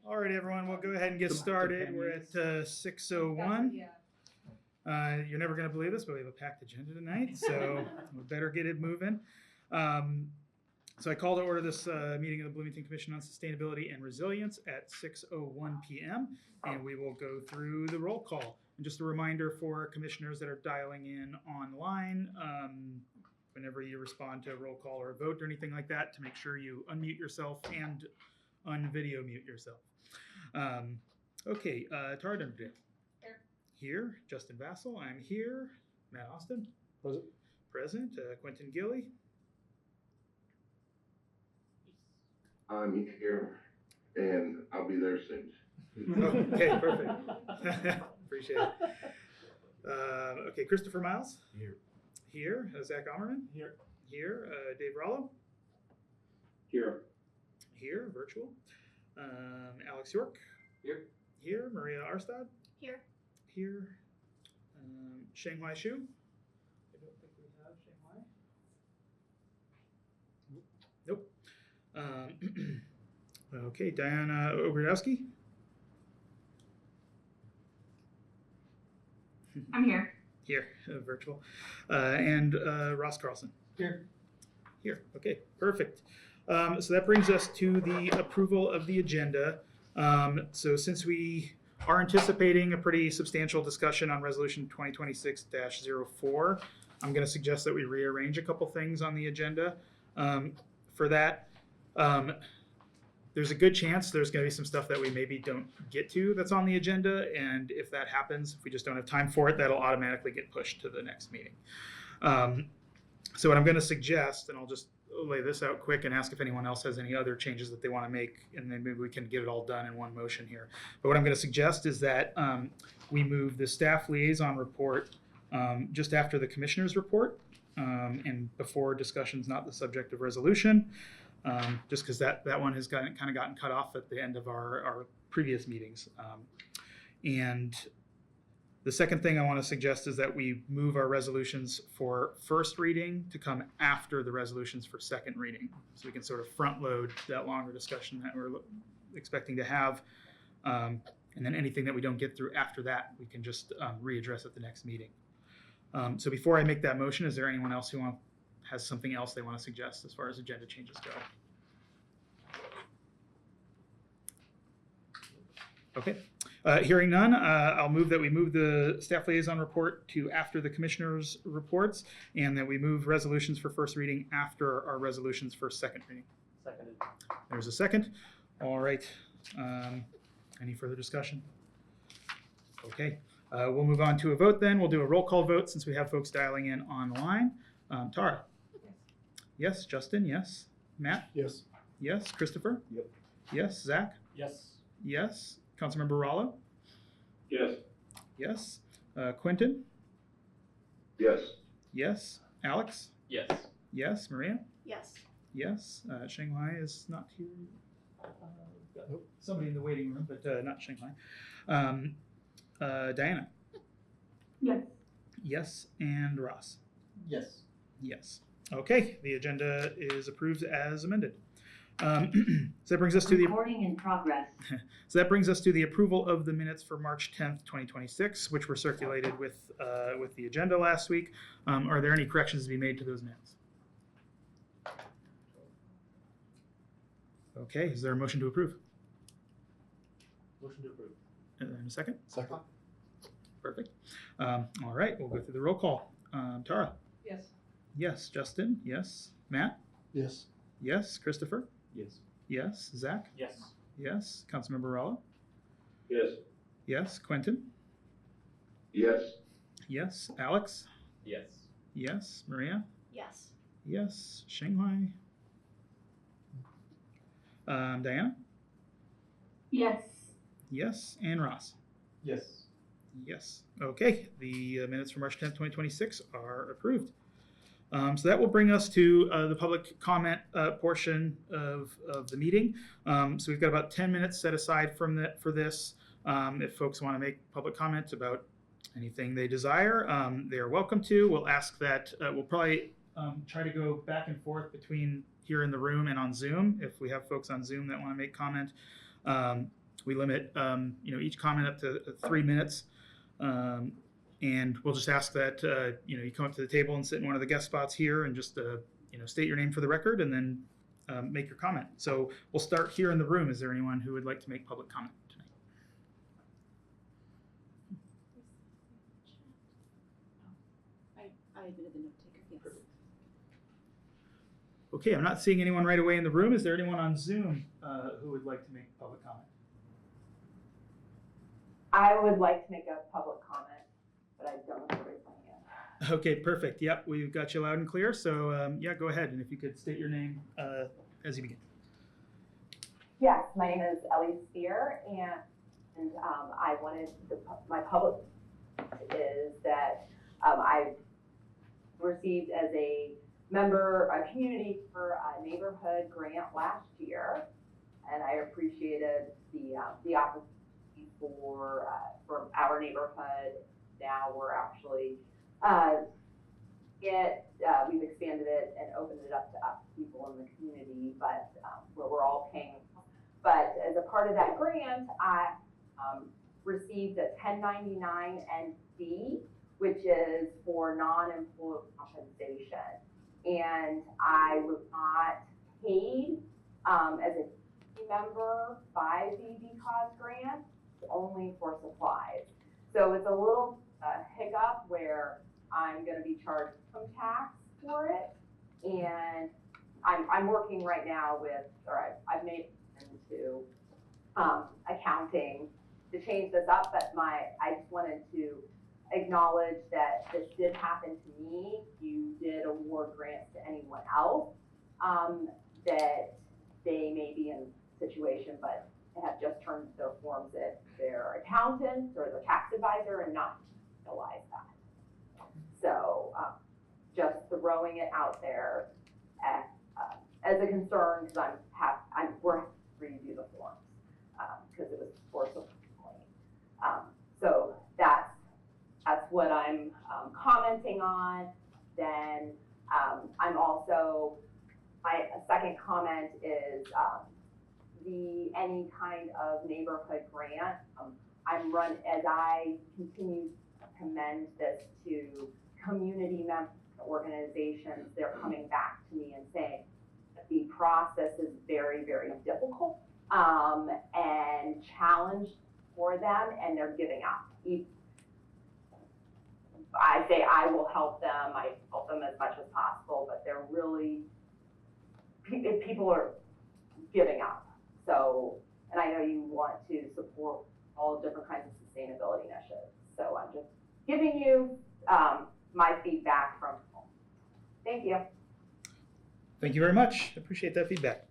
All right, everyone, we'll go ahead and get started. We're at 6:01. You're never going to believe this, but we have a packed agenda tonight, so we better get it moving. So I call to order this meeting of the Bloomington Commission on Sustainability and Resilience at 6:01 p.m., and we will go through the roll call. And just a reminder for commissioners that are dialing in online, whenever you respond to a roll call or a vote or anything like that, to make sure you unmute yourself and unvideo mute yourself. Okay, Tara Dunderdale. Here. Justin Vassell, I'm here. Matt Austin. Present. Present. Quentin Gilly. I'm here, and I'll be there soon. Okay, perfect. Appreciate it. Okay, Christopher Miles. Here. Here. Zach Ammerman. Here. Here. Dave Rollo. Here. Here, virtual. Alex York. Here. Here. Maria Arstad. Here. Here. Shanghai Shu. I don't think we have Shanghai. Nope. Okay, Diana Ogrodowski. I'm here. Here, virtual. And Ross Carlson. Here. Here, okay, perfect. So that brings us to the approval of the agenda. So since we are anticipating a pretty substantial discussion on Resolution 2026-04, I'm going to suggest that we rearrange a couple things on the agenda. For that, there's a good chance there's going to be some stuff that we maybe don't get to that's on the agenda, and if that happens, if we just don't have time for it, that'll automatically get pushed to the next meeting. So what I'm going to suggest, and I'll just lay this out quick and ask if anyone else has any other changes that they want to make, and then maybe we can get it all done in one motion here. But what I'm going to suggest is that we move the staff liaison report just after the commissioner's report, and before discussion's not the subject of resolution, just because that one has kind of gotten cut off at the end of our previous meetings. And the second thing I want to suggest is that we move our resolutions for first reading to come after the resolutions for second reading, so we can sort of front load that longer discussion that we're expecting to have. And then anything that we don't get through after that, we can just readdress at the next meeting. So before I make that motion, is there anyone else who has something else they want to suggest as far as agenda changes go? Okay. Hearing none, I'll move that we move the staff liaison report to after the commissioners' reports, and that we move resolutions for first reading after our resolutions for second reading. Seconded. There's a second. All right. Any further discussion? Okay. We'll move on to a vote then. We'll do a roll call vote since we have folks dialing in online. Tara? Yes. Yes. Justin? Yes. Matt? Yes. Yes. Christopher? Yep. Yes. Zach? Yes. Yes. Councilmember Rollo? Yes. Yes. Quentin? Yes. Yes. Alex? Yes. Yes. Maria? Yes. Yes. Shanghai is not here. Nope. Somebody in the waiting room, but not Shanghai. Diana? Yes. Yes. And Ross? Yes. Yes. Okay. The agenda is approved as amended. So that brings us to the Recording in progress. So that brings us to the approval of the minutes for March 10th, 2026, which were circulated with the agenda last week. Are there any corrections to be made to those minutes? Okay, is there a motion to approve? Motion to approve. In a second? Second. Perfect. All right, we'll go through the roll call. Tara? Yes. Yes. Justin? Yes. Matt? Yes. Yes. Christopher? Yes. Yes. Zach? Yes. Yes. Councilmember Rollo? Yes. Yes. Quentin? Yes. Yes. Alex? Yes. Yes. Maria? Yes. Yes. Shanghai? Diana? Yes. Yes. And Ross? Yes. Yes. Okay. The minutes for March 10th, 2026 are approved. So that will bring us to the public comment portion of the meeting. So we've got about 10 minutes set aside for this. If folks want to make public comments about anything they desire, they are welcome to. We'll ask that, we'll probably try to go back and forth between here in the room and on Zoom if we have folks on Zoom that want to make comment. we limit each comment up to 3 minutes. And we'll just ask that you come up to the table and sit in one of the guest spots here and just state your name for the record and then make your comment. So we'll start here in the room. Is there anyone who would like to make public comment tonight? I admitted the note taker, yes. Okay, I'm not seeing anyone right away in the room. Is there anyone on Zoom who would like to make public comment? I would like to make a public comment, but I don't know where yet. Okay, perfect. Yep, we've got you loud and clear. So go ahead. And if you could state your name as you begin. Yes, my name is Ellie Spear, and I wanted my public is that I received as a member a community for a neighborhood grant last year, and I appreciated the opportunity for our neighborhood. Now we're actually we've expanded it and opened it up to people in the community, but where we're all paying. But as a part of that grant, I received a 1099 NC, which is for non-employee compensation. And I was not paid as a team member by the because grant, only for supplies. So it's a little hiccup where I'm going to be charged some tax for it. And I'm working right now I've made into accounting to change this up, but I just wanted to acknowledge that this did happen to me. You did award grants to anyone else that they may be in a situation, but have just turned their forms at their accountant or their tax advisor and not realize that. So just throwing it out there as a concern, because we're having to redo the forms because it was forcibly. So that's what I'm commenting on. Then I'm also, my second comment is any kind of neighborhood grant. As I continue to commend this to community member organizations, they're coming back to me and saying that the process is very, very difficult and challenged for them, and they're giving up. I say I will help them. I help them as much as possible, but they're really, people are giving up. So, and I know you want to support all different kinds of sustainability initiatives. So I'm just giving you my feedback from home. Thank you. Thank you very much. I appreciate that feedback.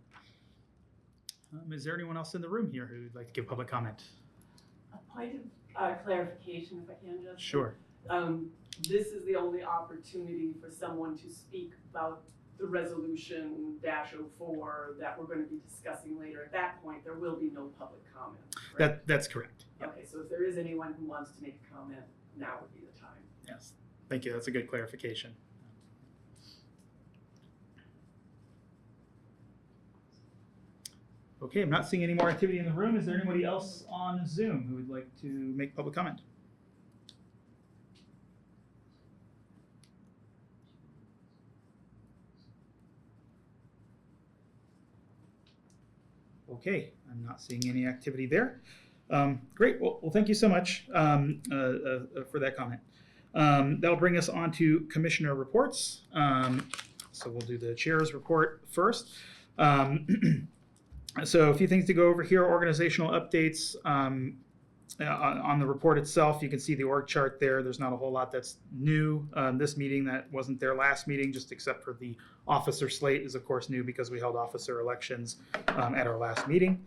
Is there anyone else in the room here who would like to give public comment? A point of clarification, if I can just. Sure. This is the only opportunity for someone to speak about the resolution -04 that we're going to be discussing later. At that point, there will be no public comment. Correct? That's correct. Yep. Okay, so if there is anyone who wants to make a comment, now would be the time. Yes. Thank you. That's a good clarification. Okay, I'm not seeing any more activity in the room. Is there anybody else on Zoom who would like to make public comment? Okay, I'm not seeing any activity there. Great, well, thank you so much for that comment. That'll bring us on to commissioner reports. So we'll do the chair's report first. So a few things to go over here, organizational updates. On the report itself, you can see the org chart there. There's not a whole lot that's new. This meeting that wasn't their last meeting, just except for the officer slate is of course new because we held officer elections at our last meeting.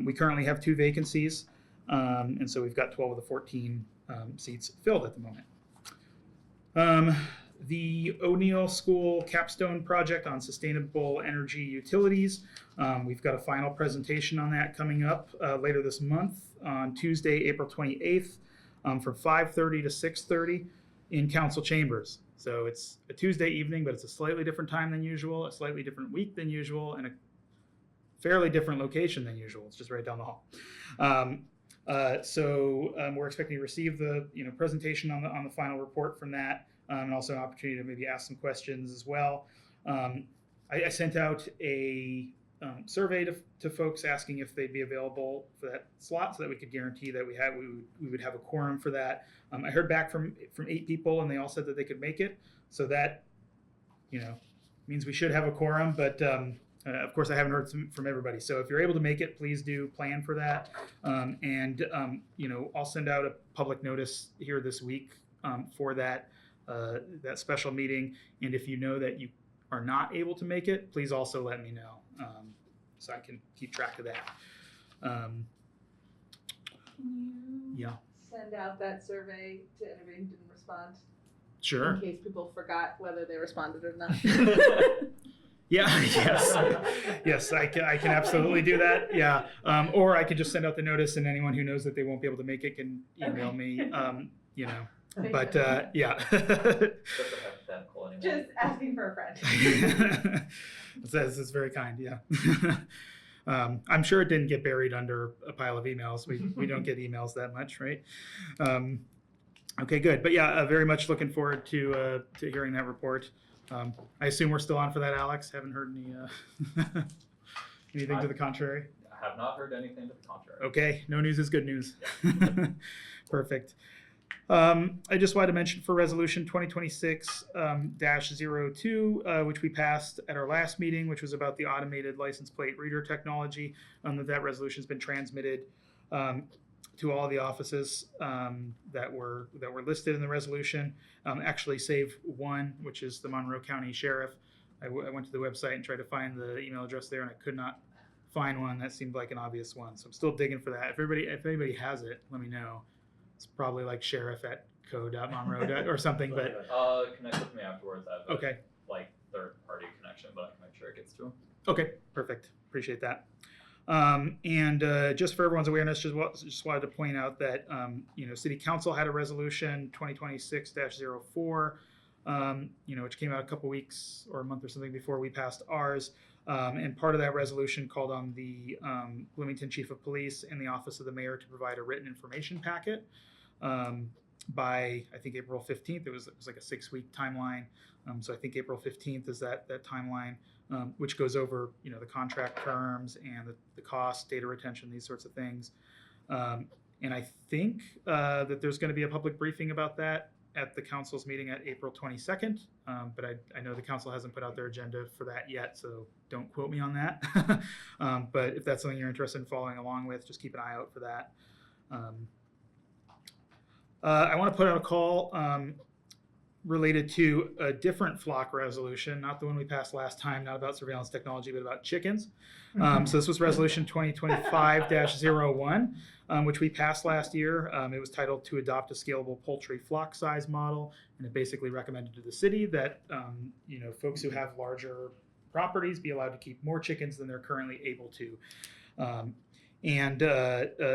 We currently have 2 vacancies, and so we've got 12 of the 14 seats filled at the moment. The O'Neill School capstone project on sustainable energy utilities. We've got a final presentation on that coming up later this month on Tuesday, April 28th from 5:30 to 6:30 in council chambers. So it's a Tuesday evening, but it's a slightly different time than usual, a slightly different week than usual, and a fairly different location than usual. It's just right down the hall. We're expecting to receive the presentation on the final report from that, and also an opportunity to maybe ask some questions as well. I sent out a survey to folks asking if they'd be available for that slot, so that we could guarantee that we would have a quorum for that. I heard back from 8 people, and they all said that they could make it. So that means we should have a quorum, but of course I haven't heard from everybody. So if you're able to make it, please do plan for that. I'll send out a public notice here this week for that special meeting. And if you know that you are not able to make it, please also let me know, so I can keep track of that. Can you Yeah. send out that survey to anybody who didn't respond? Sure. In case people forgot whether they responded or not. Yeah. Yes, I can absolutely do that. Yeah. Or I could just send out the notice, and anyone who knows that they won't be able to make it can email me. But yeah. Just a hypothetical anyway. Just asking for a friend. This is very kind. Yeah. I'm sure it didn't get buried under a pile of emails. We don't get emails that much, right? Okay, good. But yeah, very much looking forward to hearing that report. I assume we're still on for that, Alex. Haven't heard anything to the contrary. I have not heard anything to the contrary. Okay, no news is good news. Perfect. I just wanted to mention for resolution 2026-02, which we passed at our last meeting, which was about the automated license plate reader technology, that resolution has been transmitted to all the offices that were listed in the resolution. Actually, save one, which is the Monroe County Sheriff. I went to the website and tried to find the email address there, and I could not find one that seemed like an obvious one. So I'm still digging for that. If anybody has it, let me know. It's probably like sheriff@co.monroe or something. But Connect with me afterwards. I have a, third-party connection, but I can make sure it gets to him. Okay, perfect. Appreciate that. Just for everyone's awareness, just wanted to point out that City Council had a resolution 2026-04, which came out a couple weeks or a month or something before we passed ours. And part of that resolution called on the Bloomington Chief of Police and the Office of the Mayor to provide a written information packet by, I think, April 15th. It was like a 6-week timeline. So I think April 15th is that timeline, which goes over the contract terms and the cost, data retention, these sorts of things. And I think that there's going to be a public briefing about that at the council's meeting at April 22nd. But I know the council hasn't put out their agenda for that yet, so don't quote me on that. But if that's something you're interested in following along with, just keep an eye out for that. I want to put out a call related to a different flock resolution, not the one we passed last time, not about surveillance technology, but about chickens. So this was resolution 2025-01, which we passed last year. It was titled "To Adopt a Scalable Poultry Flock Size Model," and it basically recommended to the city that folks who have larger properties be allowed to keep more chickens than they're currently able to.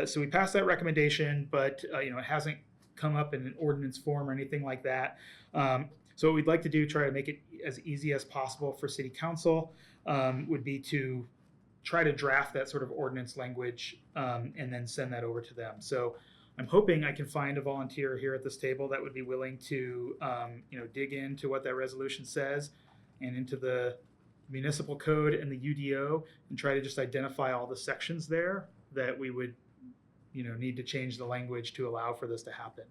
So we passed that recommendation, but it hasn't come up in an ordinance form or anything like that. So what we'd like to do, try to make it as easy as possible for City Council, would be to try to draft that sort of ordinance language and then send that over to them. So I'm hoping I can find a volunteer here at this table that would be willing to dig into what that resolution says and into the municipal code and the UDO and try to just identify all the sections there that we would need to change the language to allow for this to happen.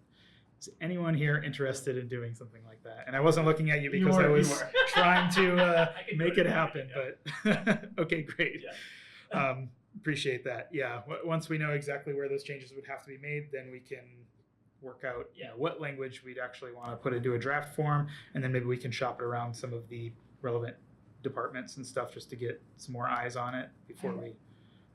Is anyone here interested in doing something like that? And I wasn't looking at you because I was trying to make it happen, but okay, great. Yeah. Appreciate that. Yeah, once we know exactly where those changes would have to be made, then we can work out what language we'd actually want to put into a draft form, and then maybe we can shop it around some of the relevant departments and stuff just to get some more eyes on it before we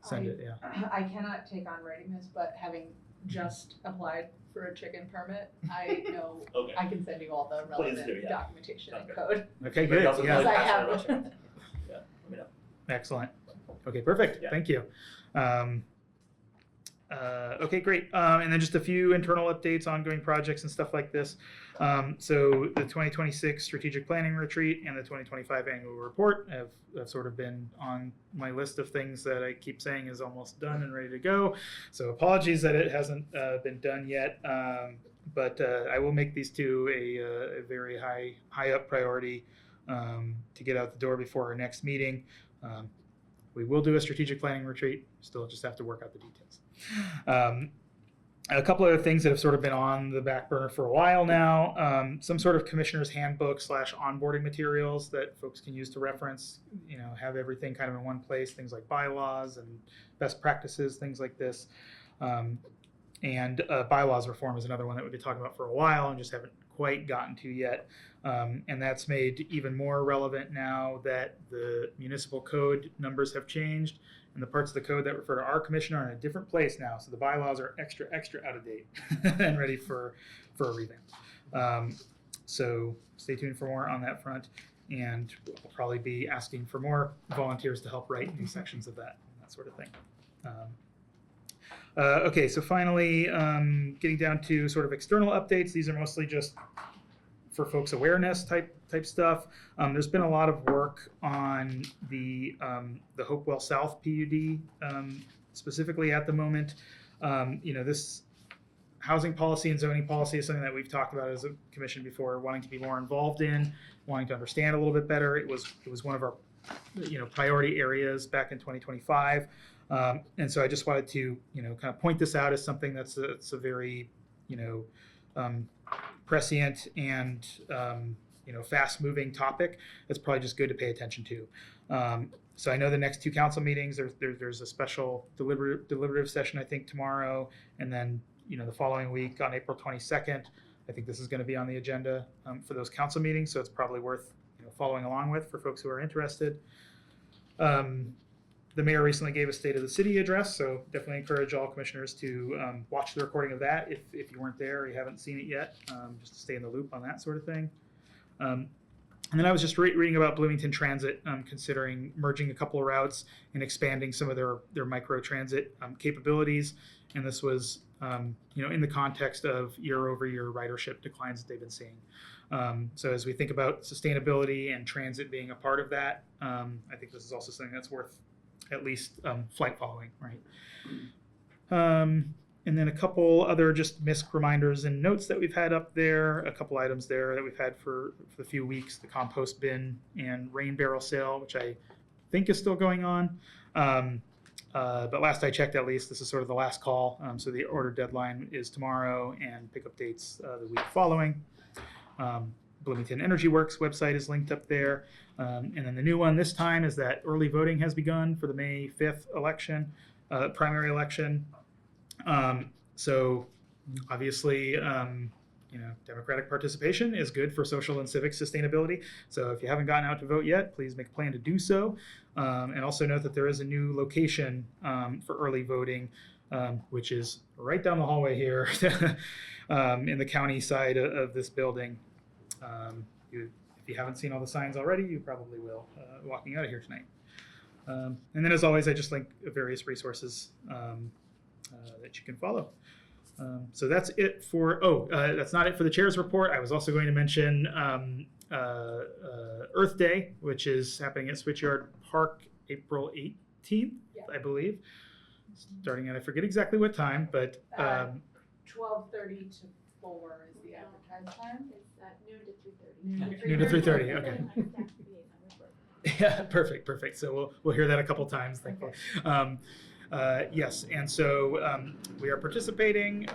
send it. Yeah. I cannot take on writing this, but having just applied for a chicken permit, I know Okay. I can send you all the relevant do, yeah. documentation and Okay. code. Okay, But it good. doesn't Yeah. really I pass have our the- motion. Yeah, let me know. Excellent. Okay, perfect. Yeah. Thank you. Okay, great. And then just a few internal updates, ongoing projects and stuff like this. So the 2026 strategic planning retreat and the 2025 annual report have sort of been on my list of things that I keep saying is almost done and ready to go. So apologies that it hasn't been done yet. But I will make these two a very high up priority to get out the door before our next meeting. We will do a strategic planning retreat. Still just have to work out the details. A couple other things that have sort of been on the back burner for a while now. Some sort of commissioner's handbook / onboarding materials that folks can use to reference, have everything kind of in one place, things like bylaws and best practices, things like this. And bylaws reform is another one that we've been talking about for a while and just haven't quite gotten to yet. And that's made even more relevant now that the municipal code numbers have changed and the parts of the code that refer to our commission are in a different place now. So the bylaws are extra out of date and ready for a revamp. So stay tuned for more on that front. And we'll probably be asking for more volunteers to help write new sections of that sort of thing. Okay, so finally, getting down to sort of external updates. These are mostly just for folks' awareness type stuff. There's been a lot of work on the Hopewell South PUD specifically at the moment. This housing policy and zoning policy is something that we've talked about as a commission before, wanting to be more involved in, wanting to understand a little bit better. It was one of our priority areas back in 2025. And so I just wanted to, kind of point this out as something that's a very, prescient and, fast-moving topic. That's probably just good to pay attention to. So I know the next two council meetings, there's a special deliberative session, I think, tomorrow, and then, the following week on April 22nd, I think this is going to be on the agenda for those council meetings. So it's probably worth, following along with for folks who are interested. The mayor recently gave a State of the City address, so definitely encourage all commissioners to watch the recording of that if you weren't there or you haven't seen it yet, just to stay in the loop on that sort of thing. And then I was just reading about Bloomington Transit considering merging a couple of routes and expanding some of their micro transit capabilities. And this was, in the context of year-over-year ridership declines that they've been seeing. So as we think about sustainability and transit being a part of that, I think this is also something that's worth at least flight following, right? And then a couple other just MISC reminders and notes that we've had up there, a couple items there that we've had for the few weeks, the compost bin and rain barrel sale, which I think is still going on. But last I checked, at least, this is sort of the last call. So the order deadline is tomorrow and pickup dates the week following. Bloomington Energy Works website is linked up there. And then the new one this time is that early voting has begun for the May 5th election, primary election. So obviously, democratic participation is good for social and civic sustainability. So if you haven't gotten out to vote yet, please make a plan to do so. And also note that there is a new location for early voting, which is right down the hallway here in the county side of this building. If you haven't seen all the signs already, you probably will walking out of here tonight. And then as always, I just link various resources that you can follow. So that's it for, that's not it for the chair's report. I was also going to mention Earth Day, which is happening at Switchyard Park April 18th, I believe. Starting at, I forget exactly what time, but 12:30 to 4 is the advertised time. It's noon to 3:30. Noon to 3:30, okay. Yeah, perfect. So we'll hear that a couple times, thankfully. Yes, and so we are participating.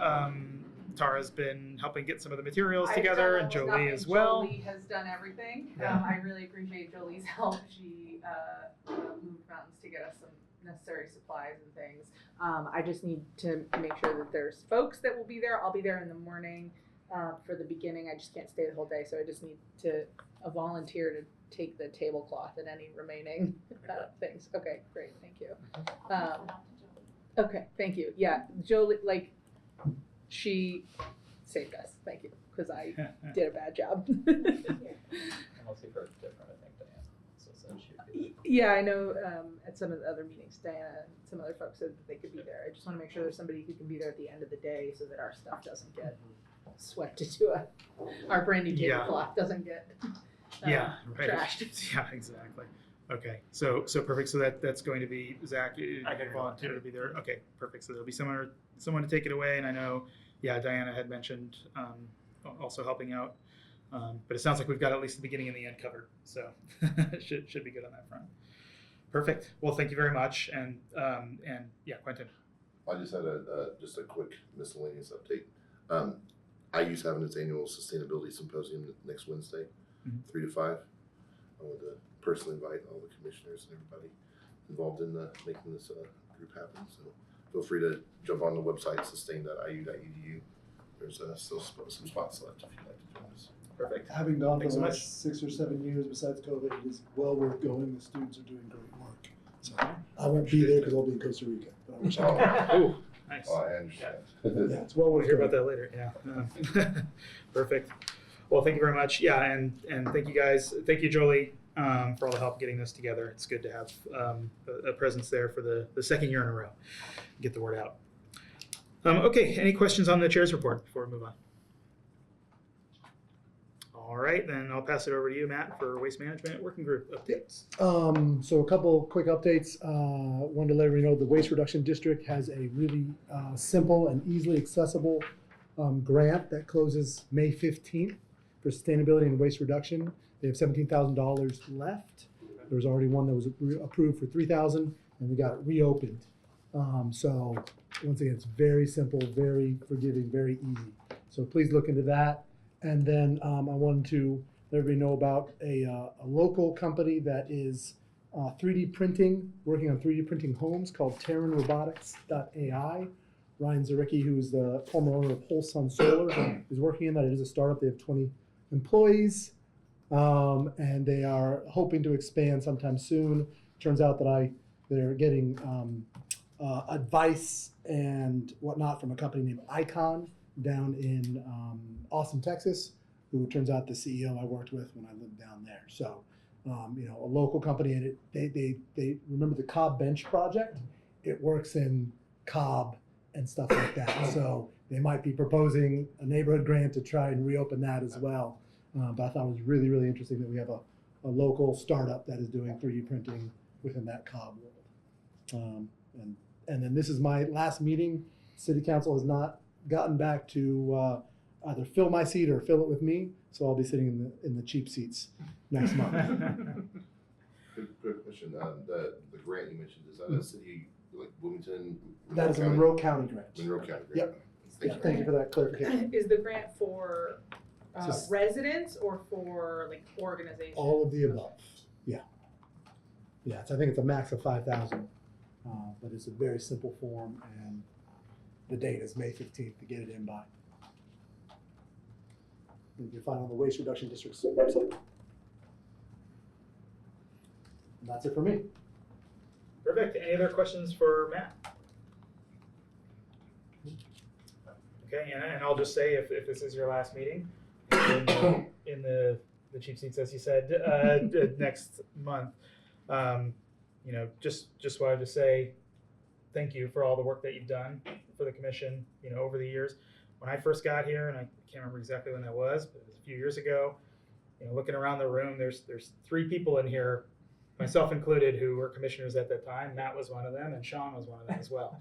Tara's been helping get some of the materials together, and Jolie as well. Jolie has done everything. Yeah. I really appreciate Jolie's help. She moved mountains to get us some necessary supplies and things. I just need to make sure that there's folks that will be there. I'll be there in the morning for the beginning. I just can't stay the whole day, so I just need a volunteer to take the tablecloth and any remaining things. Okay, great, thank you. Okay, thank you. Yeah, Jolie, she saved us. Thank you, because I did a bad job. Unless you've heard different, I think Diane also said. Yeah, I know, at some of the other meetings, Diana and some other folks said that they could be there. I just wanna make sure there's somebody who can be there at the end of the day so that our stuff doesn't get swept into our brand new Yeah. tablecloth doesn't get, Yeah, right. trashed. Yeah, exactly. Okay, so perfect. So that's going to be Zach. You can volunteer to be there. Okay, perfect. So there'll be someone to take it away. And I know, yeah, Diana had mentioned also helping out. But it sounds like we've got at least the beginning and the end covered. So should be good on that front. Perfect. Well, thank you very much. And yeah, Quentin. I just had just a quick miscellaneous update. IU's having its annual sustainability symposium next Wednesday, 3 to 5. I want to personally invite all the commissioners and everybody involved in making this group happen. So feel free to jump on the website sustain.iu.edu. There's still some spots left if you'd like to join us. Perfect. Having gone for Thanks the so last 6 or 7 years besides COVID, it is well worth going. The students are doing great work. So I won't be there because I'll be in Costa Rica. But I wish I could. Ooh, nice. Oh, I understand. Yeah, it's well We'll worth hear going. about that later. Yeah. Perfect. Well, thank you very much. Yeah, and thank you guys. Thank you, Jolie, for all the help getting this together. It's good to have a presence there for the second year in a row. Get the word out. Okay, any questions on the chair's report before we move on? All right, then I'll pass it over to you, Matt, for Waste Management Working Group updates. So a couple quick updates. One to let everybody know the Waste Reduction District has a really simple and easily accessible grant that closes May 15th for sustainability and waste reduction. They have $17,000 left. There was already one that was approved for $3,000, and we got it reopened. So once again, it's very simple, very forgiving, very easy. So please look into that. And then I wanted to let everybody know about a local company that is 3D printing, working on 3D printing homes called TerranRobotics.ai. Ryan Zaricki, who is the former owner of Whole Sun Solar, is working in that. It is a startup. They have 20 employees, and they are hoping to expand sometime soon. Turns out that they're getting advice and whatnot from a company named Icon down in Austin, Texas, who turns out the CEO I worked with when I lived down there. So, a local company, and they remember the Cobb Bench project. It works in Cobb and stuff like that. So they might be proposing a neighborhood grant to try and reopen that as well. But I thought it was really, really interesting that we have a local startup that is doing 3D printing within that Cobb world. And then this is my last meeting. City Council has not gotten back to either fill my seat or fill it with me, so I'll be sitting in the cheap seats next month. Good question. The grant you mentioned, is that a city like Bloomington? That is a Monroe County grant. Monroe County grant. Yep. Yeah, thank you for that clarification. Is the grant for Just- residents or for like organizations? All of the above. Yeah. Yeah. I think it's a max of 5,000, but it's a very simple form, and the date is May 15th to get it in by. You can find it on the Waste Reduction District's website. And that's it for me. Perfect. Any other questions for Matt? Okay, and I'll just say if this is your last meeting in the cheap seats, as you said, next month, just wanted to say thank you for all the work that you've done for the commission, over the years. When I first got here, and I can't remember exactly when that was, but it was a few years ago, looking around the room, there's 3 people in here, myself included, who were commissioners at that time. Matt was one of them, and Sean was one of them as well.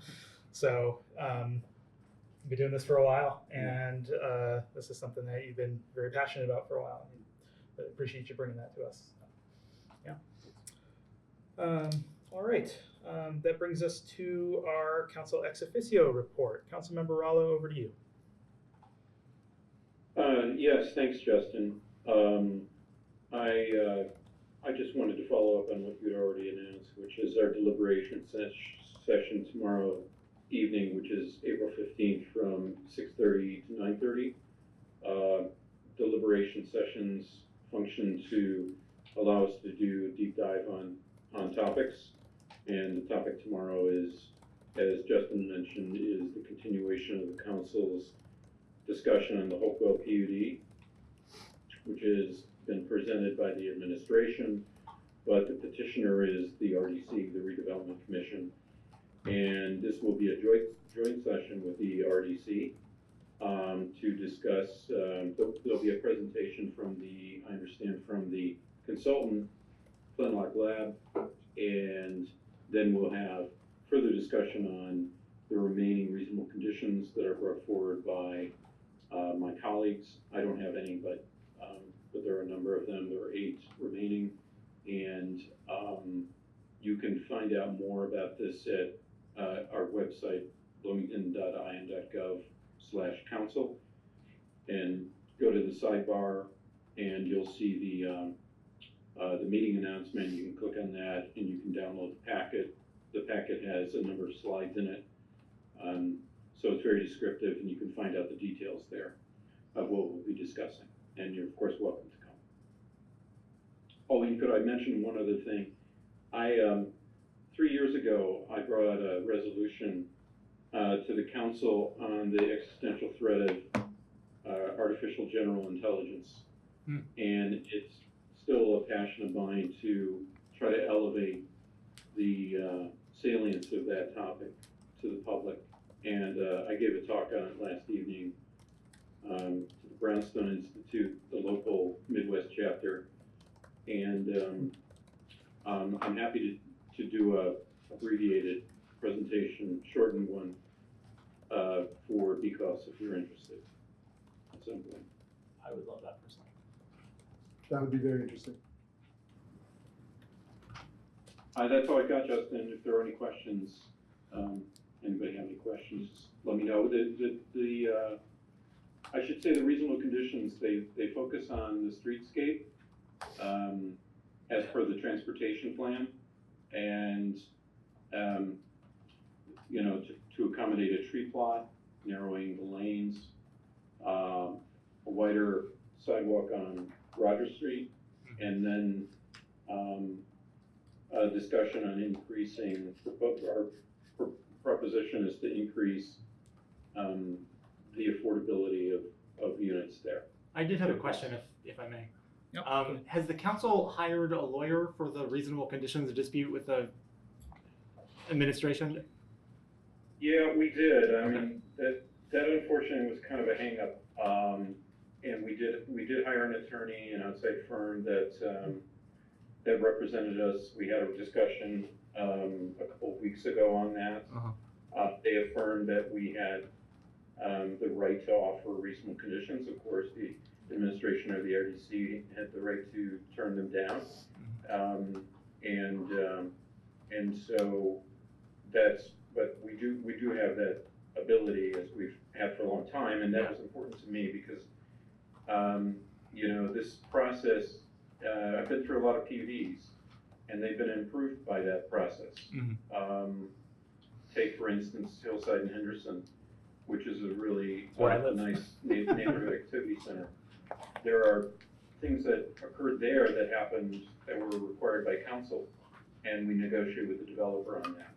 So, been doing this for a while, and this is something that you've been very passionate about for a while. I appreciate you bringing that to us. Yeah. All right. That brings us to our council ex officio report. Councilmember Rallo, over to you. Yes, thanks, Justin. I just wanted to follow up on what you'd already announced, which is our deliberation session tomorrow evening, which is April 15th from 6:30 to 9:30. Deliberation sessions function to allow us to do a deep dive on topics. And the topic tomorrow is, as Justin mentioned, is the continuation of the council's discussion on the Hopewell PUD, which has been presented by the administration. but the petitioner is the RDC, the Redevelopment Commission. And this will be a joint session with the RDC to discuss, there'll be a presentation from I understand from the consultant, Flintlock Lab, and then we'll have further discussion on the remaining reasonable conditions that are brought forward by my colleagues. I don't have any, but there are a number of them. There are 8 remaining, and you can find out more about this at our website, bloomington.in.gov/council, and go to the sidebar, and you'll see the meeting announcement. You can click on that, and you can download the packet. The packet has a number of slides in it, so it's very descriptive, and you can find out the details there of what we'll be discussing. And you're of course welcome to come. Oh, and could I mention one other thing? 3 years ago, I brought a resolution to the council on the existential threat of artificial general intelligence. And it's still a passion of mine to try to elevate the salience of that topic to the public. And I gave a talk on it last evening to the Brownstone Institute, the local Midwest chapter. And I'm happy to do a abbreviated presentation, shortened one, for BCOS if you're interested at some point. I would love that personally. That would be very interesting. That's all I got, Justin. If there are any questions, anybody have any questions, let me know. I should say the reasonable conditions, they focus on the streetscape as per the transportation plan, and to accommodate a tree plot, narrowing the lanes, a wider sidewalk on Rogers Street, and then a discussion on increasing, our proposition is to increase the affordability of units there. I did have a question, if I may. Yep. Has the council hired a lawyer for the reasonable conditions dispute with the administration? Yeah, we did. I mean, that unfortunately was kind of a hang-up. And we did hire an attorney, an outside firm that represented us. We had a discussion a couple of weeks ago on that. They affirmed that we had the right to offer reasonable conditions. Of course, the administration of the RDC had the right to turn them down. And so but we do have that ability, as we've had for a long time, and that was important to me because this process, I've been through a lot of PUDs, and they've been improved by that process. Take, for instance, Hillside and Henderson, which is a really nice neighborhood activity center. There are things that occurred there that happened that were required by council, and we negotiated with the developer on that.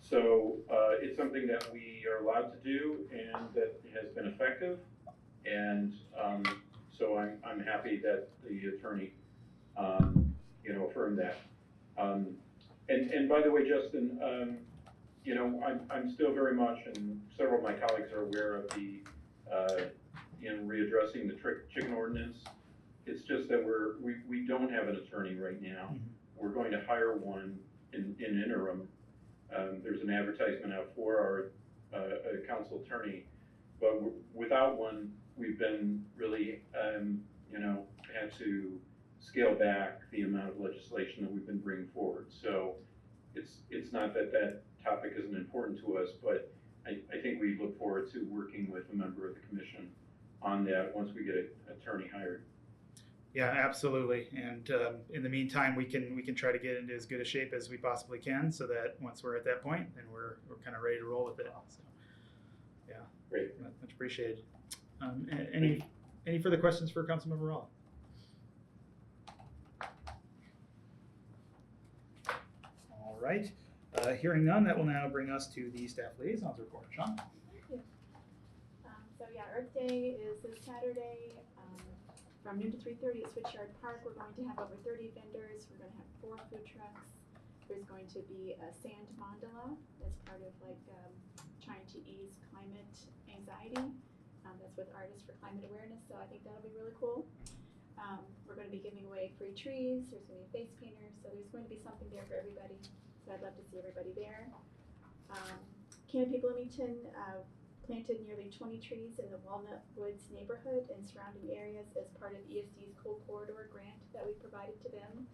So it's something that we are allowed to do, and that has been effective. And so I'm happy that the attorney, affirmed that. And by the way, Justin, I'm still very much, and several of my colleagues are aware of the, readdressing the chicken ordinance. It's just that we don't have an attorney right now. We're going to hire one in interim. There's an advertisement out for our council attorney, but without one, we've been really, had to scale back the amount of legislation that we've been bringing forward. So it's not that topic isn't important to us, but I think we look forward to working with a member of the commission on that once we get an attorney hired. Yeah, absolutely. And in the meantime, we can try to get into as good a shape as we possibly can, so that once we're at that point, then we're kind of ready to roll with it. So, yeah, great, much appreciated. Any further questions for Councilmember Rall? All right. Hearing none, that will now bring us to the staff liaisons report. Sean? Thank you. So yeah, Earth Day is this Saturday. from noon to 3:30 at Switchyard Park. We're going to have over 30 vendors. We're going to have 4 food trucks. There's going to be a sand mandala as part of trying to ease climate anxiety. That's with Artists for Climate Awareness, so I think that'll be really cool. We're going to be giving away free trees. There's going to be a face painter, so there's going to be something there for everybody. So I'd love to see everybody there. Canopy Bloomington planted nearly 20 trees in the Walnut Woods neighborhood and surrounding areas as part of ESD's Cool Corridor grant that we provided to them.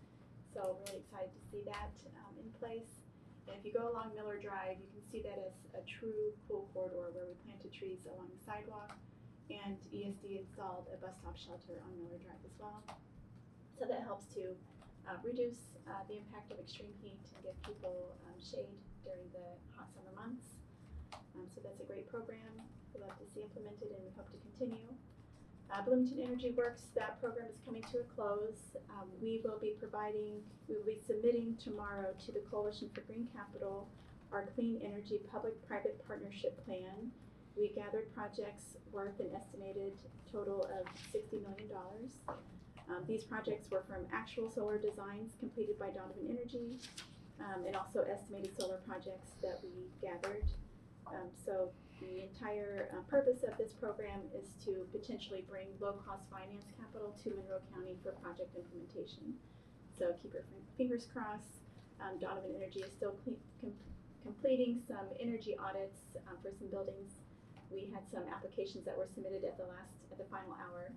So really excited to see that in place. And if you go along Miller Drive, you can see that as a true cool corridor where we planted trees along the sidewalk, and ESD installed a bus stop shelter on Miller Drive as well. So that helps to reduce the impact of extreme heat and give people shade during the hot summer months. So that's a great program. We'd love to see implemented, and we hope to continue. Bloomington Energy Works, that program is coming to a close. We will be submitting tomorrow to the Coalition for Green Capital our Clean Energy Public-Private Partnership Plan. We gathered projects worth an estimated total of $60 million. These projects were from actual solar designs completed by Donovan Energy, and also estimated solar projects that we gathered. So the entire purpose of this program is to potentially bring low-cost finance capital to Monroe County for project implementation. So keep your fingers crossed. Donovan Energy is still completing some energy audits for some buildings. We had some applications that were submitted at the final hour.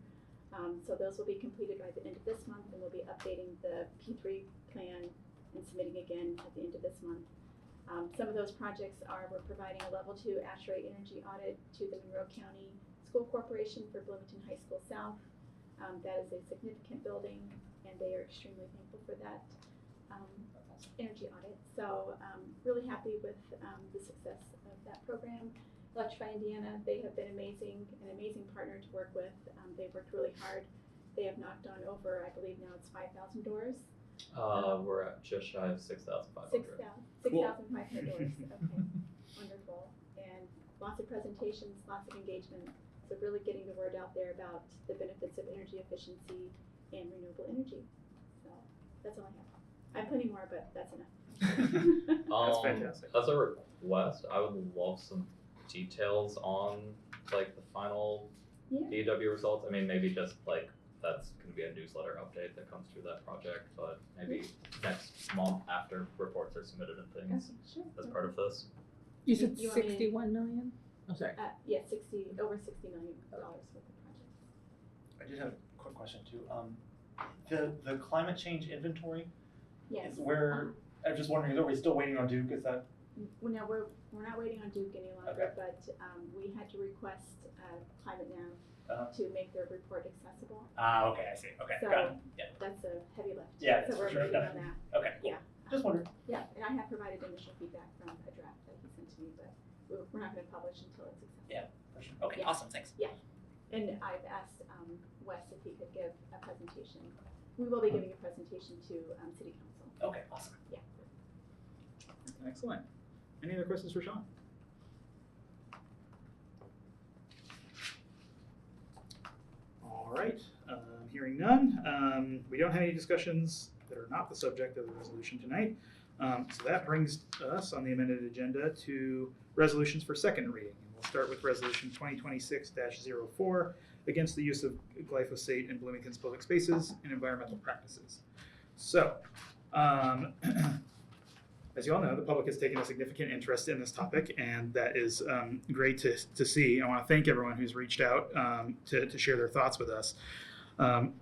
So those will be completed by the end of this month, and we'll be updating the P3 plan and submitting again at the end of this month. Some of those projects we're providing a level 2 ASHRAE energy audit to the Monroe County School Corporation for Bloomington High School South. That is a significant building, and they are extremely thankful for that energy audit. So really happy with the success of that program. Electrify Indiana, they have been an amazing partner to work with. They've worked really hard. They have knocked on over, I believe now it's 5,000 doors. We're at just shy of 6,500. 6,500 doors. Okay, wonderful. And lots of presentations, lots of engagement. So really getting the word out there about the benefits of energy efficiency and renewable energy. So that's all I have. I have plenty more, but that's enough. That's fantastic. As a request, I would love some details on like the final DW results. I mean, maybe just like that's going to be a newsletter update that comes through that project, but maybe next month after reports are submitted and things Sure. as part of this. You said You want me to- 61 million? I'm sorry. Yeah, over $60 million worth of projects. I did have a quick question too. The climate change inventory Yes. is where, I'm just wondering, are we still waiting on Duke? Is that? Well, no, we're not waiting on Duke any longer, Okay. but we had to request Climate Nav Uh-huh. to make their report accessible. Okay, I see. Okay, So got it. Yeah. that's a heavy lift. Yeah, So for we're sure, waiting on definitely. that. Okay, cool. Yeah. Just wondering. Yeah, and I have provided initial feedback from a draft that he sent to me, but we're not going to publish until it's accessible. Yeah, for sure. Okay, Yeah. awesome. Thanks. And I've asked Wes if he could give a presentation. We will be giving a presentation to City Council. Okay, awesome. Yeah. Excellent. Any other questions for Sean? All right, hearing none. We don't have any discussions that are not the subject of the resolution tonight. So that brings us on the amended agenda to resolutions for second reading. And we'll start with resolution 2026-04 against the use of glyphosate in Bloomington's public spaces and environmental practices. So, as you all know, the public has taken a significant interest in this topic, and that is great to see. I want to thank everyone who's reached out to share their thoughts with us.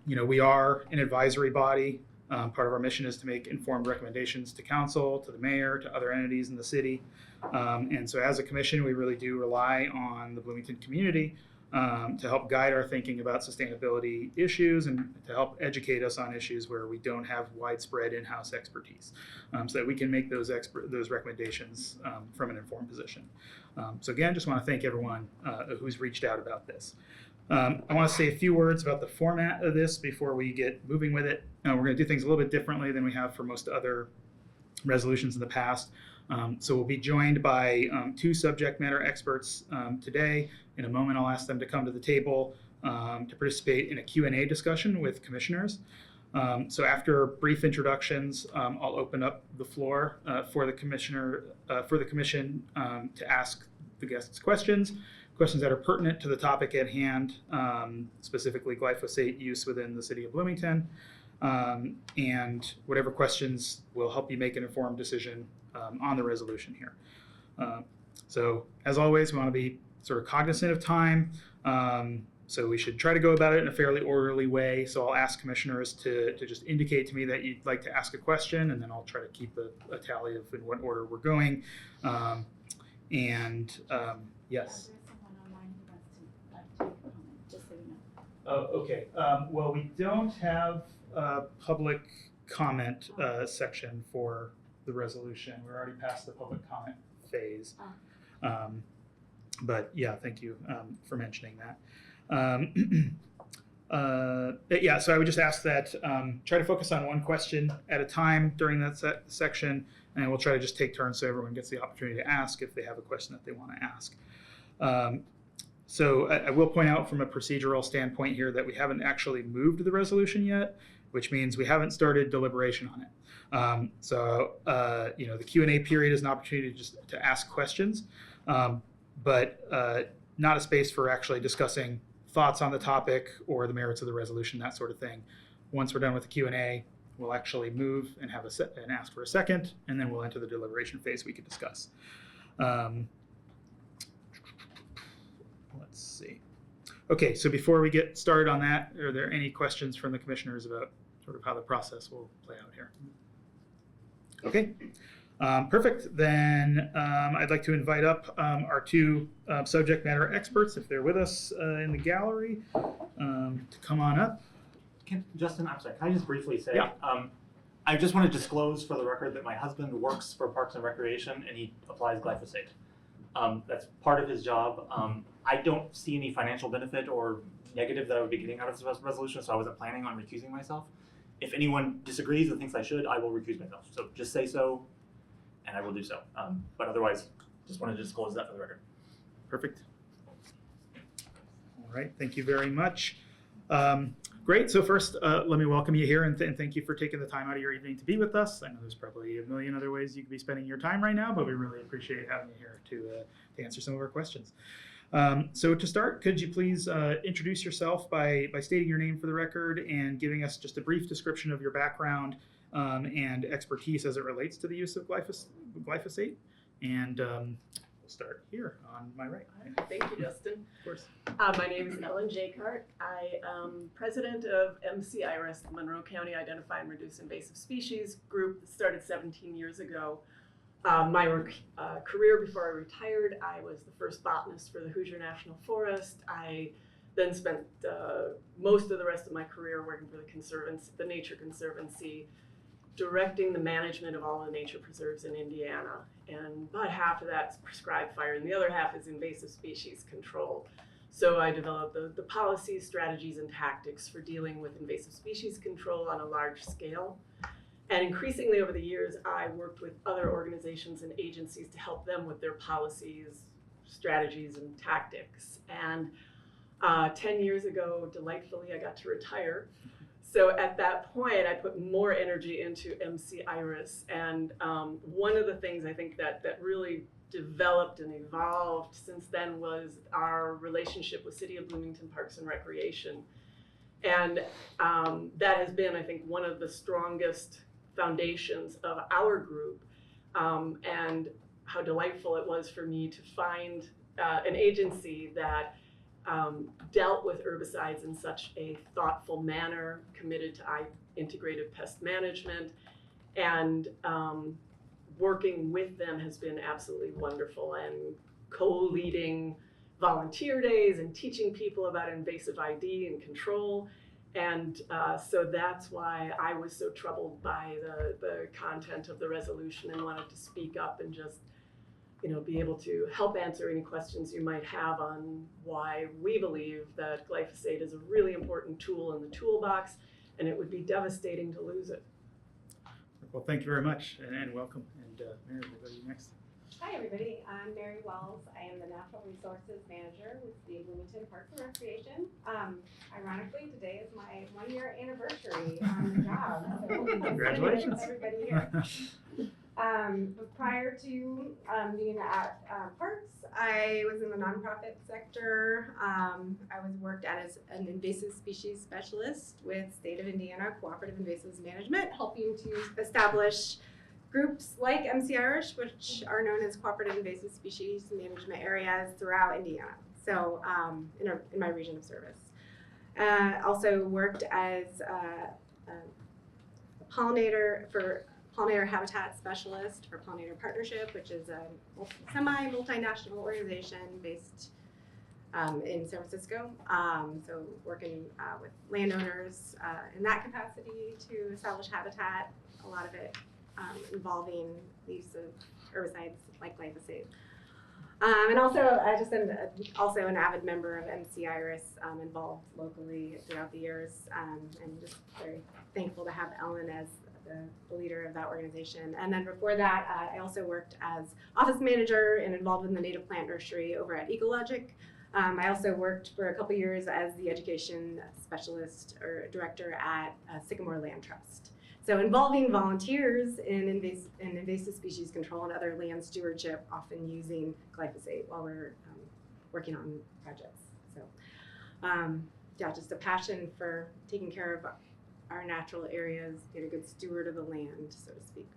We are an advisory body. Part of our mission is to make informed recommendations to council, to the mayor, to other entities in the city. And so as a commission, we really do rely on the Bloomington community to help guide our thinking about sustainability issues and to help educate us on issues where we don't have widespread in-house expertise, so that we can make those recommendations from an informed position. So again, just want to thank everyone who's reached out about this. I want to say a few words about the format of this before we get moving with it. We're going to do things a little bit differently than we have for most other resolutions in the past. So we'll be joined by two subject matter experts today. In a moment, I'll ask them to come to the table to participate in a Q&A discussion with commissioners. So after brief introductions, I'll open up the floor for the commission to ask the guests questions that are pertinent to the topic at hand, specifically glyphosate use within the city of Bloomington, and whatever questions will help you make an informed decision on the resolution here. So as always, we want to be sort of cognizant of time. So we should try to go about it in a fairly orderly way. So I'll ask commissioners to just indicate to me that you'd like to ask a question, and then I'll try to keep a tally of in what order we're going. Yes. There's someone online who wants to take a comment, just so you know. Oh, okay. Well, we don't have a public comment section for the resolution. We're already past the public comment phase. But yeah, thank you for mentioning that. Yeah, so I would just ask that try to focus on one question at a time during that section, and we'll try to just take turns so everyone gets the opportunity to ask if they have a question that they want to ask. So I will point out from a procedural standpoint here that we haven't actually moved the resolution yet, which means we haven't started deliberation on it. The Q&A period is an opportunity just to ask questions, but not a space for actually discussing thoughts on the topic or the merits of the resolution, that sort of thing. Once we're done with the Q&A, we'll actually move and have and ask for a second, and then we'll enter the deliberation phase we can discuss. Let's see. Okay, so before we get started on that, are there any questions from the commissioners about sort of how the process will play out here? Okay, perfect. Then I'd like to invite up our two subject matter experts, if they're with us in the gallery, to come on up. Justin, I'm sorry, can I just briefly say, Yeah. I just want to disclose for the record that my husband works for Parks and Recreation and he applies glyphosate. That's part of his job. I don't see any financial benefit or negative that I would be getting out of this resolution, so I wasn't planning on recusing myself. If anyone disagrees or thinks I should, I will recuse myself. So just say so, and I will do so. But otherwise, just wanted to disclose that for the record. Perfect. All right, thank you very much. Great, so first, let me welcome you here and thank you for taking the time out of your evening to be with us. I know there's probably a million other ways you could be spending your time right now, but we really appreciate having you here to answer some of our questions. So to start, could you please introduce yourself by stating your name for the record and giving us just a brief description of your background and expertise as it relates to the use of glyphosate? And we'll start here on my right. Thank you, Justin. Of course. My name is Ellen Jacart. I am president of MC IRIS, the Monroe County Identify and Reduce Invasive Species group that started 17 years ago. My career before I retired, I was the first botanist for the Hoosier National Forest. I then spent most of the rest of my career working for the Nature Conservancy, directing the management of all the nature preserves in Indiana. And about half of that's prescribed fire, and the other half is invasive species control. So I developed the policies, strategies, and tactics for dealing with invasive species control on a large scale. And increasingly over the years, I worked with other organizations and agencies to help them with their policies, strategies, and tactics. And 10 years ago, delightfully, I got to retire. So at that point, I put more energy into MC IRIS. And one of the things I think that really developed and evolved since then was our relationship with City of Bloomington Parks and Recreation. And that has been, I think, one of the strongest foundations of our group, and how delightful it was for me to find an agency that dealt with herbicides in such a thoughtful manner, committed to integrative pest management, and working with them has been absolutely wonderful, and co-leading volunteer days and teaching people about invasive ID and control. And so that's why I was so troubled by the content of the resolution and wanted to speak up and just, be able to help answer any questions you might have on why we believe that glyphosate is a really important tool in the toolbox, and it would be devastating to lose it. Well, thank you very much and welcome. And Mary, we'll go to you next. Hi, everybody. I'm Mary Wells. I am the Natural Resources Manager with the Bloomington Parks and Recreation. Ironically, today is my 1-year anniversary on the job. So Congratulations. everybody here. Prior to being at Parks, I was in the nonprofit sector. I was worked as an invasive species specialist with State of Indiana Cooperative Invasives Management, helping to establish groups like MC Irish, which are known as Cooperative Invasive Species Management areas throughout Indiana. So in my region of service. Also worked as a pollinator habitat specialist for Pollinator Partnership, which is a multinational organization based in San Francisco. So working with landowners in that capacity to establish habitat, a lot of it involving the use of herbicides like glyphosate. And also, I just am also an avid member of MC Iris, involved locally throughout the years, and just very thankful to have Ellen as the leader of that organization. And then before that, I also worked as office manager and involved in the native plant nursery over at Ecologic. I also worked for a couple years as the education specialist or director at Sycamore Land Trust. So involving volunteers in invasive species control and other land stewardship, often using glyphosate while we're working on projects. So yeah, just a passion for taking care of our natural areas, being a good steward of the land, so to speak.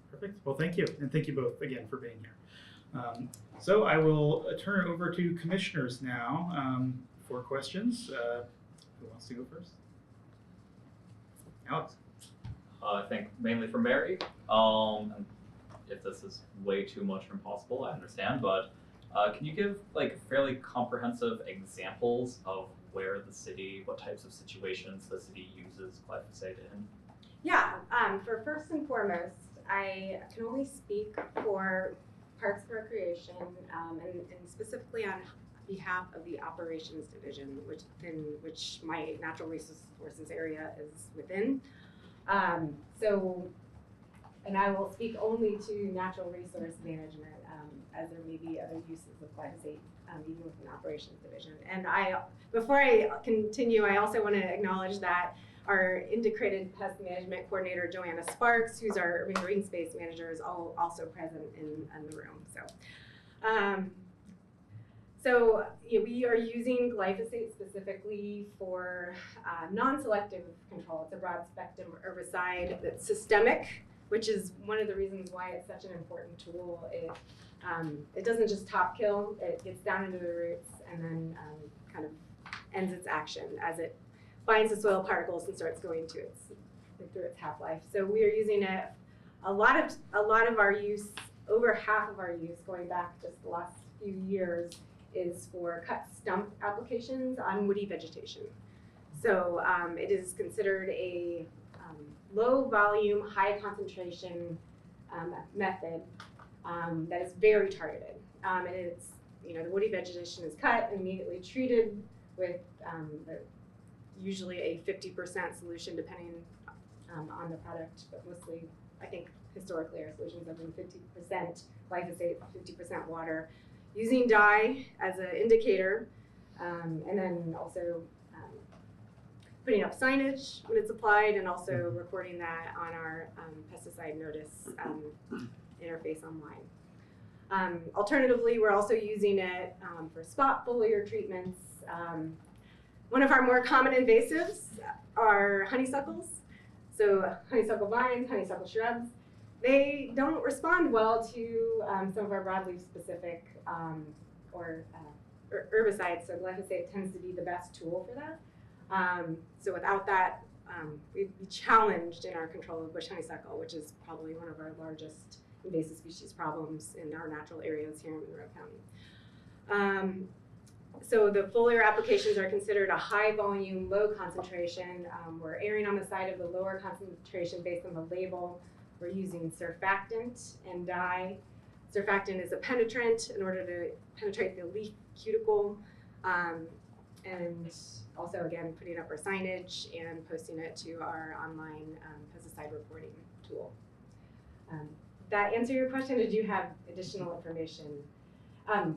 Perfect. Well, thank you. And thank you both again for being here. So I will turn it over to commissioners now for questions. Who wants to go first? Alex. I think mainly for Mary. And if this is way too much or impossible, I understand, but can you give like fairly comprehensive examples of where the city, what types of situations the city uses glyphosate in? Yeah, for first and foremost, I can only speak for Parks and Recreation, and specifically on behalf of the Operations Division, which my natural resources area is within. And I will speak only to natural resource management, as there may be other uses of glyphosate, even within Operations Division. And before I continue, I also want to acknowledge that our integrated pest management coordinator, Joanna Sparks, who's our urban green space manager, is also present in the room. So we are using glyphosate specifically for non-selective control. It's a broad spectrum herbicide that's systemic, which is one of the reasons why it's such an important tool. It doesn't just top kill, it gets down into the roots and then kind of ends its action as it binds the soil particles and starts going through its half-life. So we are using it, a lot of our use, over half of our use going back just the last few years, is for cut stump applications on woody vegetation. So it is considered a low volume, high concentration method that is very targeted. And it's, the woody vegetation is cut and immediately treated with usually a 50% solution depending on the product, but mostly, I think historically our solutions have been 50% glyphosate, 50% water, using dye as an indicator, and then also putting up signage when it's applied, and also recording that on our pesticide notice interface online. Alternatively, we're also using it for spot foliar treatments. One of our more common invasives are honeysuckles. So honeysuckle vines, honeysuckle shrubs, they don't respond well to some of our broadleaf specific or herbicides, so glyphosate tends to be the best tool for that. So without that, we'd be challenged in our control of bush honeysuckle, which is probably one of our largest invasive species problems in our natural areas here in Monroe County. So the foliar applications are considered a high volume, low concentration. We're erring on the side of the lower concentration based on the label. We're using surfactant and dye. Surfactant is a penetrant in order to penetrate the leaf cuticle. And also, again, putting up our signage and posting it to our online pesticide reporting tool. that answer your question? Did you have additional information?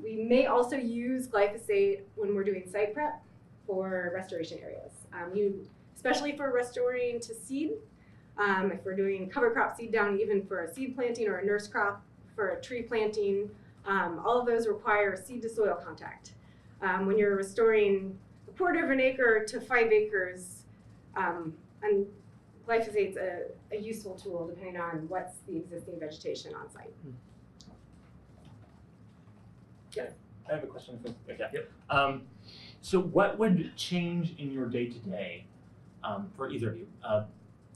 We may also use glyphosate when we're doing site prep for restoration areas. Especially for restoring to seed. If we're doing cover crop seed down, even for a seed planting or a nurse crop for a tree planting, all of those require seed to soil contact. When you're restoring a quarter of an acre to 5 acres, and glyphosate's a useful tool depending on what's the existing vegetation on site. I have a question. Okay. Yep. So what would change in your day-to-day for either of you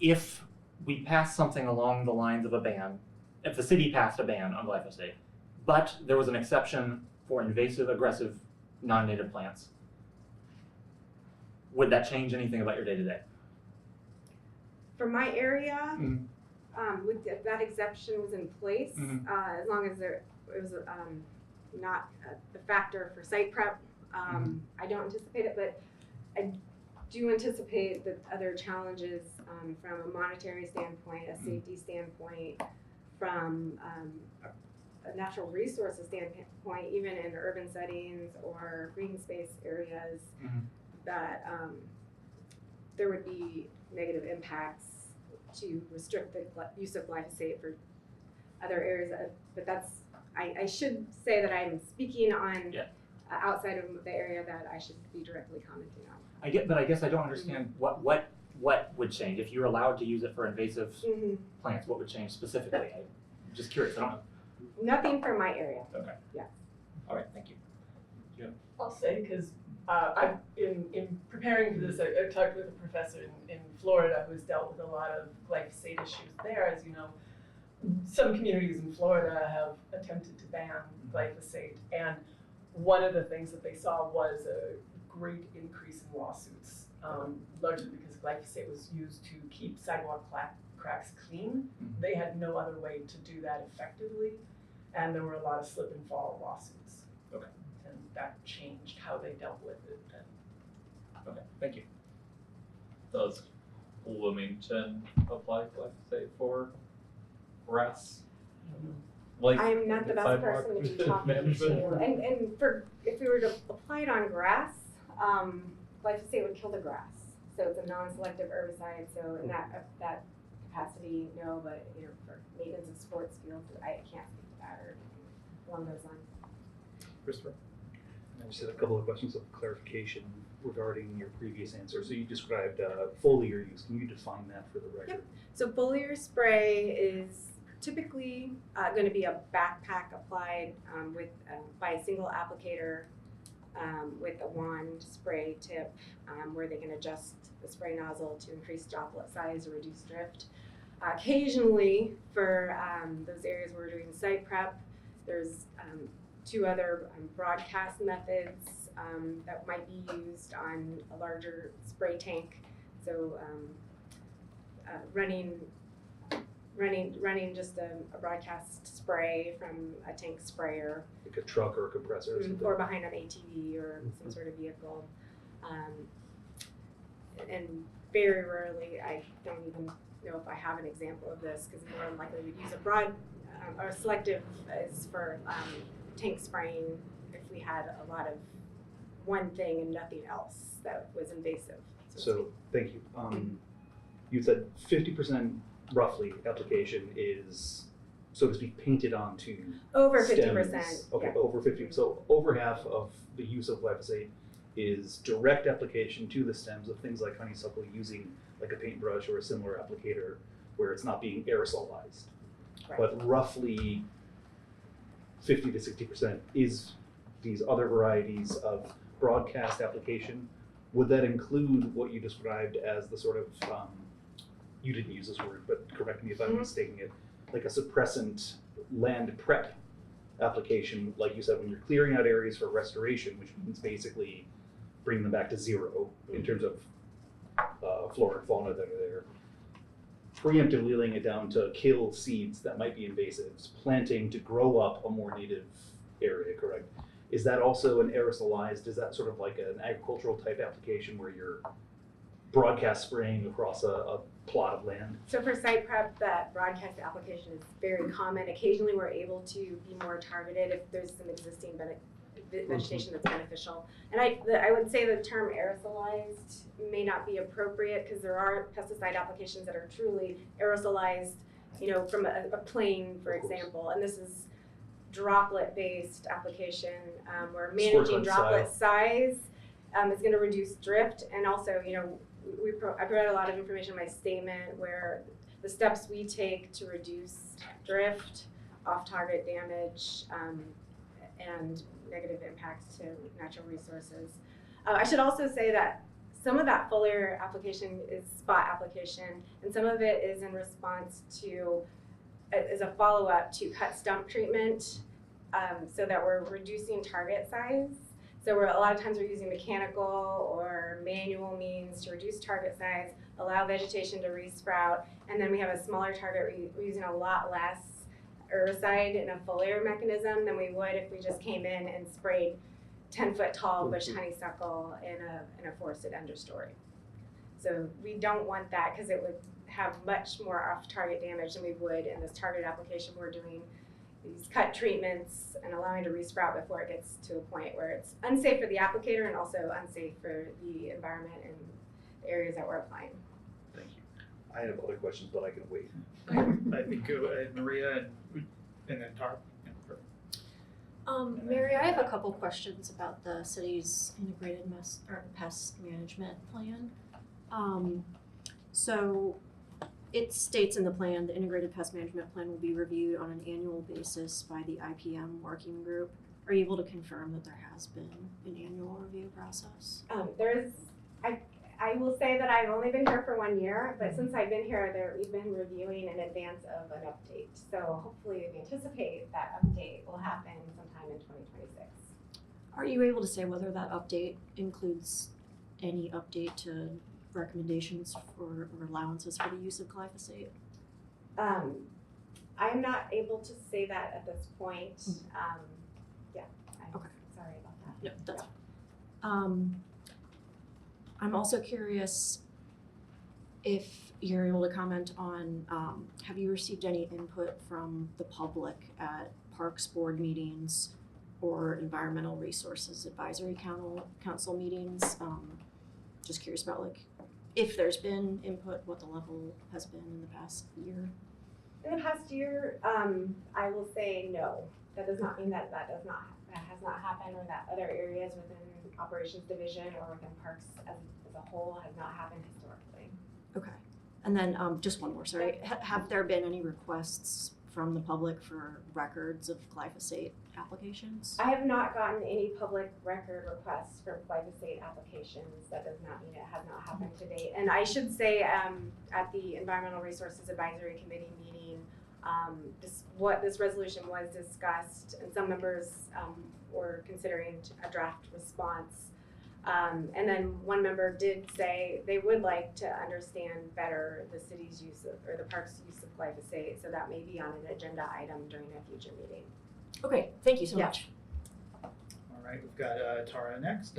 if we passed something along the lines of a ban, if the city passed a ban on glyphosate, but there was an exception for invasive, aggressive, non-native plants? Would that change anything about your day-to-day? For my area, if that exception was in place, as long as it was not a factor for site prep, I don't anticipate it, but I do anticipate that other challenges from a monetary standpoint, a safety standpoint, from a natural resources standpoint, even in urban settings or green space areas, that there would be negative impacts to restrict the use of glyphosate for other areas. But that's, I should say that I'm speaking on outside of the area that I should be directly commenting on. But I guess I don't understand what would change if you're allowed to use it for invasive plants. What would change specifically? I'm just curious. I don't know. Nothing for my area. Okay. Yeah. All right. Thank you. I'll say, because I've in preparing for this, I talked with a professor in Florida who's dealt with a lot of glyphosate issues there. As you know, some communities in Florida have attempted to ban glyphosate, and one of the things that they saw was a great increase in lawsuits, largely because glyphosate was used to keep sidewalk cracks clean. They had no other way to do that effectively, and there were a lot of slip and fall lawsuits. Okay. And that changed how they dealt with it. Okay, thank you. Does Bloomington apply glyphosate for grass? Like I'm not the best sidewalk person to be talking management? to. And for if we were to apply it on grass, glyphosate would kill the grass. So it's a non-selective herbicide. So in that capacity, no. But for maintenance of sports fields, I can't speak to that or along those lines. Christopher? I just had a couple of questions of clarification regarding your previous answer. So you described foliar use. Can you define that for the record? Yep. So foliar spray is typically going to be a backpack applied by a single applicator with a wand spray tip where they can adjust the spray nozzle to increase droplet size or reduce drift. Occasionally, for those areas where we're doing site prep, there's 2 other broadcast methods that might be used on a larger spray tank. So running just a broadcast spray from a tank sprayer. Like a truck or a compressor or something? Or behind an ATV or some sort of vehicle. And very rarely, I don't even know if I have an example of this, because more than likely we'd use a broad or selective is for tank spraying if we had a lot of one thing and nothing else that was invasive. So thank you. You said 50% roughly application is, so to speak, painted onto over stems. 50%. Okay, Yeah. over 50. So over half of the use of glyphosate is direct application to the stems of things like honeysuckle using like a paintbrush or a similar applicator where it's not being aerosolized. Right. But roughly 50 to 60% is these other varieties of broadcast application. Would that include what you described as the sort of, you didn't use this word, but correct me if I'm mistaking it, like a suppressant land prep application, like you said, when you're clearing out areas for restoration, which means basically bringing them back to zero in terms of flora and fauna that are there, preemptively laying it down to kill seeds that might be invasives, planting to grow up a more native area, correct? Is that also an aerosolized, is that sort of like an agricultural type application where you're broadcast spraying across a plot of land? So for site prep, that broadcast application is very common. Occasionally, we're able to be more targeted if there's some existing vegetation that's beneficial. And I would say the term aerosolized may not be appropriate because there are pesticide applications that are truly aerosolized, from a plane, for example. And this is droplet-based application. We're managing droplet size. It's going to reduce drift, and also, I provide a lot of information in my statement where the steps we take to reduce drift, off-target damage, and negative impacts to natural resources. I should also say that some of that foliar application is spot application, and some of it is in response to, as a follow-up to cut stump treatment, so that we're reducing target size. So a lot of times we're using mechanical or manual means to reduce target size, allow vegetation to resprout, and then we have a smaller target. We're using a lot less herbicide in a foliar mechanism than we would if we just came in and sprayed 10-foot tall bush honeysuckle in a forested understory. So we don't want that because it would have much more off-target damage than we would in this target application. We're doing these cut treatments and allowing to resprout before it gets to a point where it's unsafe for the applicator and also unsafe for the environment and the areas that we're applying. Thank you. I have other questions, but I can wait. I think Maria and then Tara. Mary, I have a couple questions about the city's integrated pest management plan. So it states in the plan, the integrated pest management plan will be reviewed on an annual basis by the IPM working group. Are you able to confirm that there has been an annual review process? I will say that I've only been here for 1 year, but since I've been here, we've been reviewing in advance of an update. So hopefully we anticipate that update will happen sometime in 2026. Are you able to say whether that update includes any update to recommendations for or allowances for the use of glyphosate? I'm not able to say that at this point. I'm sorry about that. No, that's fine. I'm also curious if you're able to comment on, have you received any input from the public at Parks Board meetings or Environmental Resources Advisory Council meetings? Just curious about if there's been input, what the level has been in the past year. In the past year, I will say no. That does not mean that has not happened, or that other areas within operations division or within parks as a whole has not happened historically. Okay. And then just one more, sorry. Have there been any requests from the public for records of glyphosate applications? I have not gotten any public record requests for glyphosate applications. That does not mean it has not happened to date. And I should say at the Environmental Resources Advisory Committee meeting, this resolution was discussed, and some members were considering a draft response. And then one member did say they would like to understand better the city's use of, or the park's use of glyphosate, so that may be on an agenda item during a future meeting. Okay, thank you so much. All right, we've got Tara next.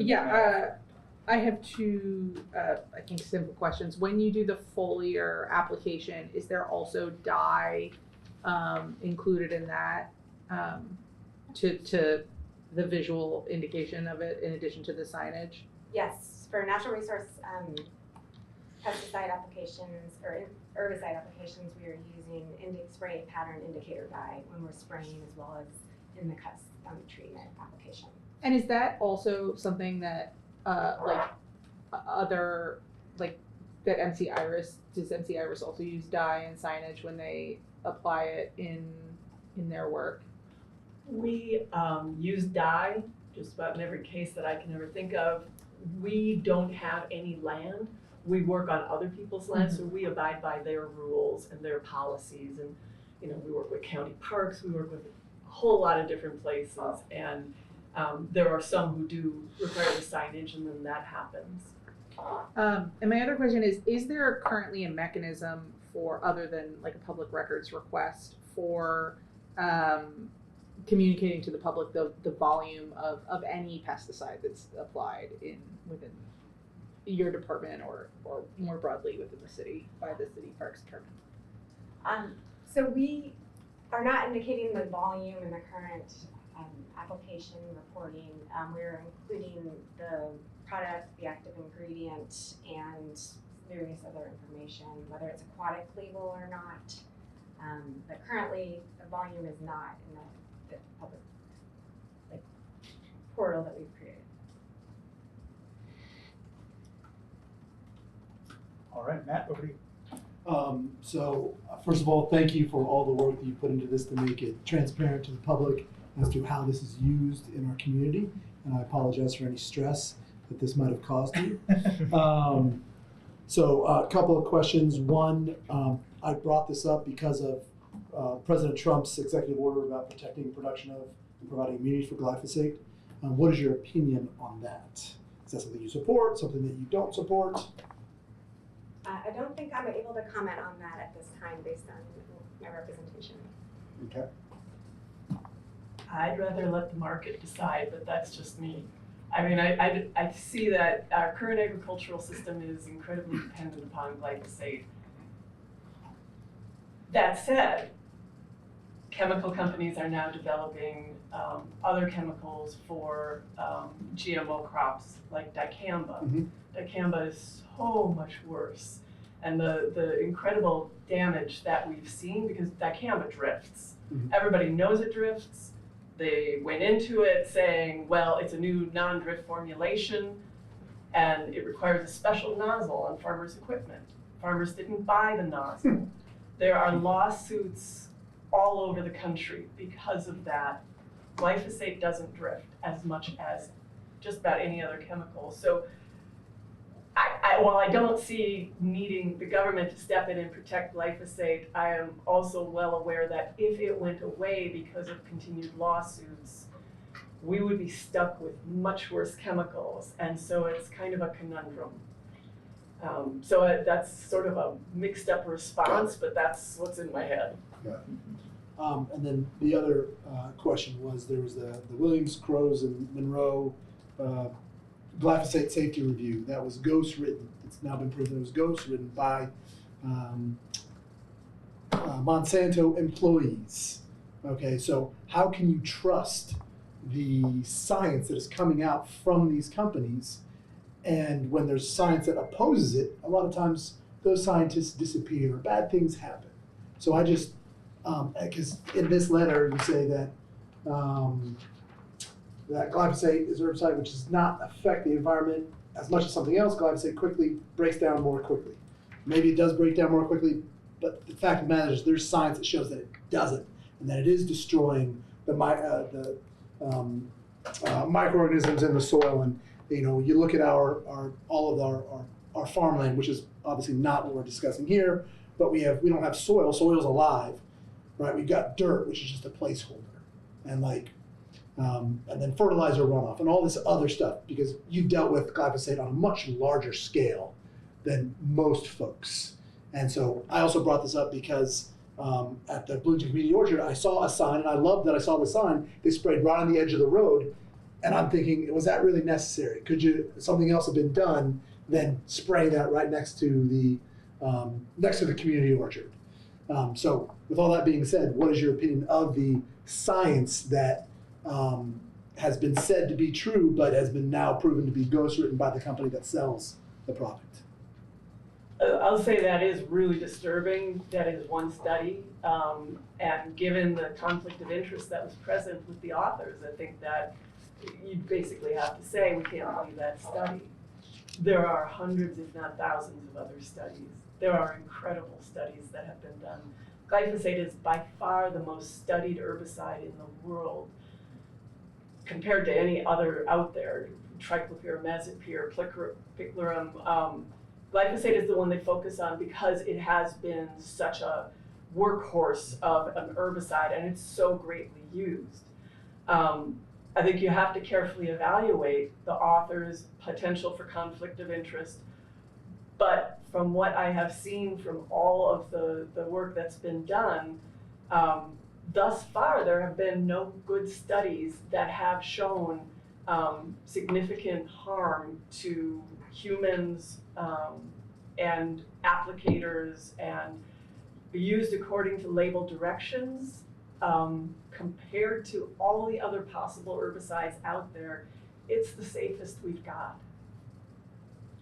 I have two, I think, simple questions. When you do the foliar application, is there also dye included in that to the visual indication of it in addition to the signage? Yes, for natural resource pesticide applications or herbicide applications, we are using spray pattern indicator dye when we're spraying, as well as in the cut treatment application. And is that also something that that MC Iris, does MC Iris also use dye and signage when they apply it in their work? We use dye just about in every case that I can ever think of. We don't have any land. We work on other people's land, so we abide by their rules and their policies. And we work with county parks. We work with a whole lot of different places, and there are some who do require the signage, and then that happens. And my other question is there currently a mechanism for, other than like a public records request, for communicating to the public the volume of any pesticide that's applied within your department or more broadly within the city by the city parks department? So we are not indicating the volume in the current application reporting. We're including the product, the active ingredient, and various other information, whether it's aquatic label or not. But currently, the volume is not in the public portal that we've created. All right, Matt, over to you. First of all, thank you for all the work that you put into this to make it transparent to the public as to how this is used in our community. And I apologize for any stress that this might have caused you. A couple of questions. One, I brought this up because of President Trump's executive order about protecting production of and providing immunity for glyphosate. What is your opinion on that? Is that something you support, something that you don't support? I don't think I'm able to comment on that at this time based on my representation. Okay. I'd rather let the market decide, but that's just me. I mean, I see that our current agricultural system is incredibly dependent upon glyphosate. That said, chemical companies are now developing other chemicals for GMO crops like dicamba. Mm-hmm. Dicamba is so much worse. And the incredible damage that we've seen, because dicamba drifts. Mm-hmm. Everybody knows it drifts. They went into it saying, well, it's a new non-drift formulation and it requires a special nozzle on farmers' equipment. Farmers didn't buy the nozzle. There are lawsuits all over the country because of that. Glyphosate doesn't drift as much as just about any other chemical. So while I don't see needing the government to step in and protect glyphosate, I am also well aware that if it went away because of continued lawsuits, we would be stuck with much worse chemicals. And so it's kind of a conundrum. That's sort of a mixed up response, but that's what's in my head. Yeah. And then the other question was, there was the Williams, Crows, and Monroe glyphosate safety review that was ghost written. It's now been proven it was ghost written by Monsanto employees. Okay, so how can you trust the science that is coming out from these companies? And when there's science that opposes it, a lot of times those scientists disappear, bad things happen. So I just, because in this letter you say that that glyphosate is a herbicide which does not affect the environment as much as something else. Glyphosate quickly breaks down more quickly. Maybe it does break down more quickly, but the fact of the matter is there's science that shows that it doesn't, and that it is destroying the microorganisms in the soil. And you look at all of our farmland, which is obviously not what we're discussing here, but we don't have soil. Soil's alive, right? We've got dirt, which is just a placeholder, and then fertilizer runoff and all this other stuff, because you've dealt with glyphosate on a much larger scale than most folks. And so I also brought this up because at the Bloomington Community Orchard, I saw a sign, and I love that I saw the sign. They sprayed right on the edge of the road, and I'm thinking, was that really necessary? Could something else have been done than spray that right next to the community orchard? So with all that being said, what is your opinion of the science that has been said to be true, but has been now proven to be ghostwritten by the company that sells the product? I'll say that is really disturbing. That is one study. And given the conflict of interest that was present with the authors, I think that you basically have to say we can't believe that study. There are hundreds, if not thousands, of other studies. There are incredible studies that have been done. Glyphosate is by far the most studied herbicide in the world compared to any other out there, triclopyr, mazipyr, picloram. Glyphosate is the one they focus on because it has been such a workhorse of an herbicide and it's so greatly used. I think you have to carefully evaluate the author's potential for conflict of interest, but from what I have seen from all of the work that's been done, thus far there have been no good studies that have shown significant harm to humans and applicators and used according to label directions, compared to all the other possible herbicides out there, it's the safest we've got.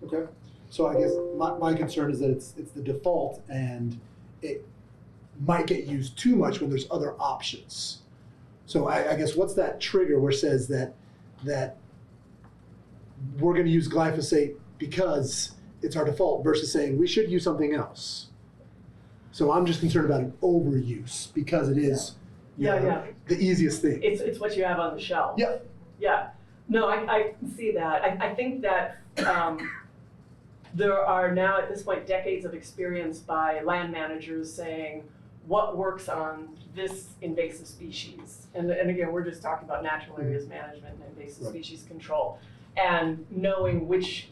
Okay, so I guess my concern is that it's the default and it might get used too much when there's other options. So I guess what's that trigger where it says that we're gonna use glyphosate because it's our default versus saying we should use something else? So I'm just concerned about an overuse because it is the easiest thing. It's what you have on the shelf. Yeah. Yeah. No, I see that. I think that there are now at this point decades of experience by land managers saying what works on this invasive species. And again, we're just talking about natural areas management and invasive species control, and knowing which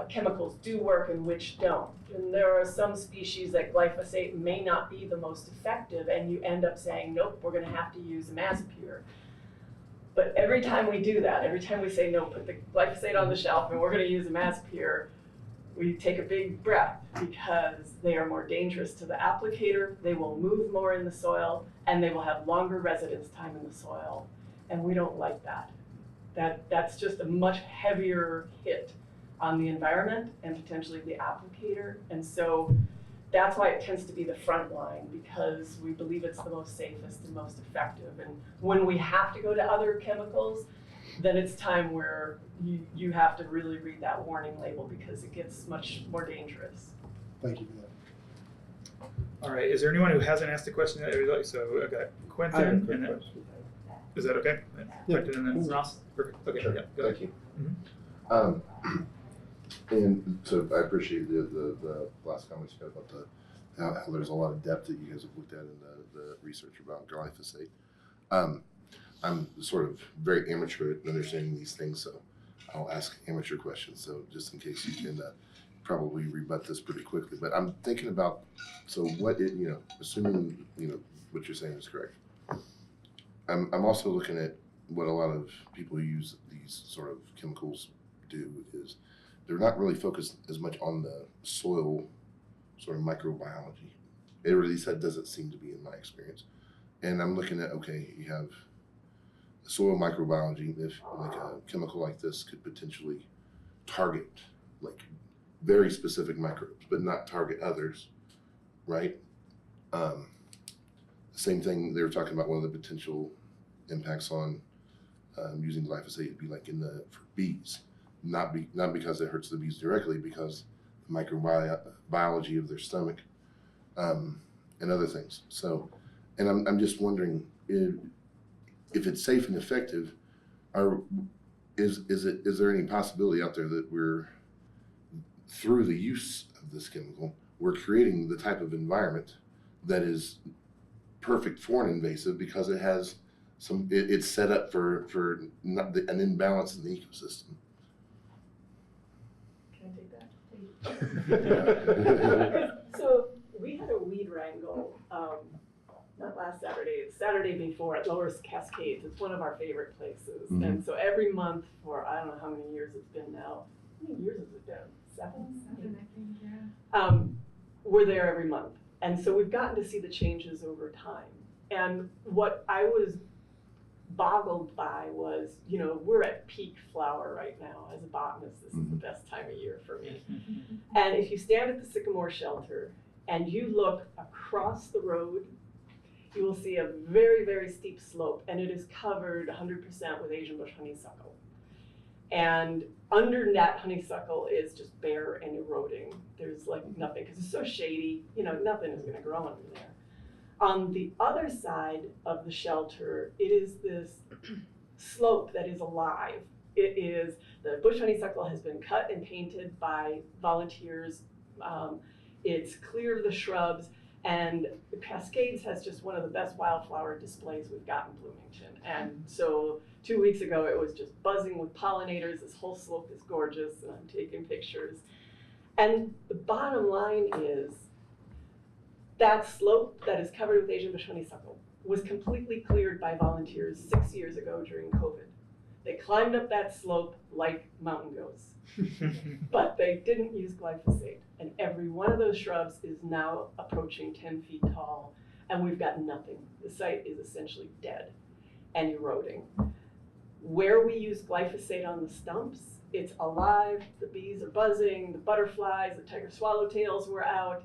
chemicals do work and which don't. And there are some species that glyphosate may not be the most effective, and you end up saying, nope, we're gonna have to use imazapyr. But every time we do that, every time we say, no, put the glyphosate on the shelf and we're gonna use imazapyr, we take a big breath because they are more dangerous to the applicator, they will move more in the soil, and they will have longer residence time in the soil. And we don't like that. That's just a much heavier hit on the environment and potentially the applicator. And so that's why it tends to be the front line, because we believe it's the most safest and most effective. And when we have to go to other chemicals, then it's time where you have to really read that warning label because it gets much more dangerous. Thank you for that. All right, is there anyone who hasn't asked a question that they would like? So I got Quentin, and then, is that okay? Quentin and then Ross? Perfect, okay, Sure. yeah, go ahead. Thank you. And so I appreciate the last comments you had about how there's a lot of depth that you guys have looked at in the research about glyphosate. I'm sort of very amateur at understanding these things, so I'll ask amateur questions. So just in case you can probably rebut this pretty quickly, but I'm thinking about, so what it, assuming, what you're saying is correct. I'm also looking at what a lot of people who use these sort of chemicals do is they're not really focused as much on the soil sort of microbiology. At least that doesn't seem to be in my experience. And I'm looking at, okay, you have soil microbiology, if like a chemical like this could potentially target like very specific microbes, but not target others, right? Same thing, they were talking about one of the potential impacts on using glyphosate would be like for bees, not because it hurts the bees directly, because the microbiology of their stomach and other things. So, and I'm just wondering if it's safe and effective, is there any possibility out there that we're, through the use of this chemical, we're creating the type of environment that is perfect for an invasive because it has it's set up for an imbalance in the ecosystem? Can I take that? So we had a weed wrangle, not last Saturday, the Saturday before at Lower Cascades. It's one of our favorite places. Mm-hmm. And so every month for, I don't know how many years it's been now. How many years has it been? Seven, I think, yeah. We're there every month. And so we've gotten to see the changes over time. And what I was boggled by was, we're at peak flower right now. As a botanist, this is the best time of year for me. And if you stand at the sycamore shelter and you look across the road, you will see a very, very steep slope, and it is covered 100% with Asian bush honeysuckle. And under that honeysuckle is just bare and eroding. There's like nothing, because it's so shady, nothing is gonna grow under there. On the other side of the shelter, it is this slope that is alive. It is, the bush honeysuckle has been cut and painted by volunteers. It's clear of the shrubs, and the Cascades has just one of the best wildflower displays we've got in Bloomington. And so 2 weeks ago, it was just buzzing with pollinators. This whole slope is gorgeous, and I'm taking pictures. And the bottom line is, that slope that is covered with Asian bush honeysuckle was completely cleared by volunteers 6 years ago during COVID. They climbed up that slope like mountain goats, but they didn't use glyphosate. And every one of those shrubs is now approaching 10 feet tall, and we've got nothing. The site is essentially dead and eroding. Where we use glyphosate on the stumps, it's alive, the bees are buzzing, the butterflies, the tiger swallowtails were out.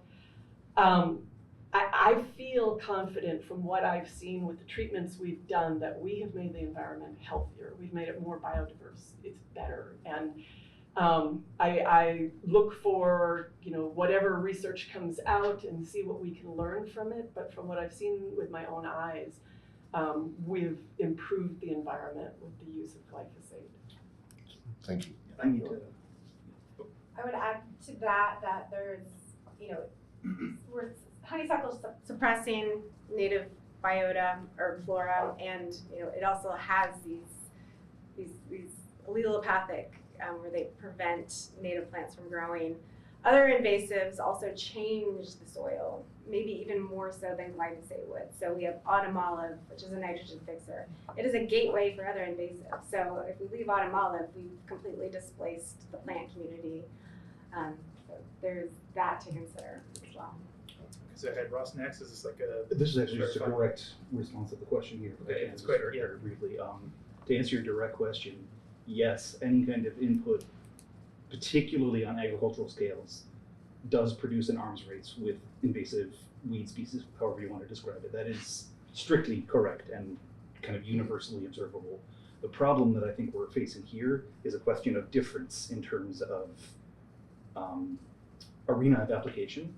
I feel confident from what I've seen with the treatments we've done that we have made the environment healthier. We've made it more biodiverse. It's better. And I look for, whatever research comes out and see what we can learn from it. But from what I've seen with my own eyes, we've improved the environment with the use of glyphosate. Thank you. I need to. I would add to that there's, we're honeysuckle suppressing native biota or flora, and it also has these allelopathic where they prevent native plants from growing. Other invasives also change the soil, maybe even more so than glyphosate would. So we have autumn olive, which is a nitrogen fixer. It is a gateway for other invasives. So if we leave autumn olive, we've completely displaced the plant community. So there's that to consider as well. So I had Ross next. Is this like a? This is actually just a direct response to the question here. But I can It's just quick, very, yeah. very briefly. To answer your direct question, yes, any kind of input, particularly on agricultural scales, does produce an arms race with invasive weed species, however you want to describe it. That is strictly correct and kind of universally observable. The problem that I think we're facing here is a question of difference in terms of arena of application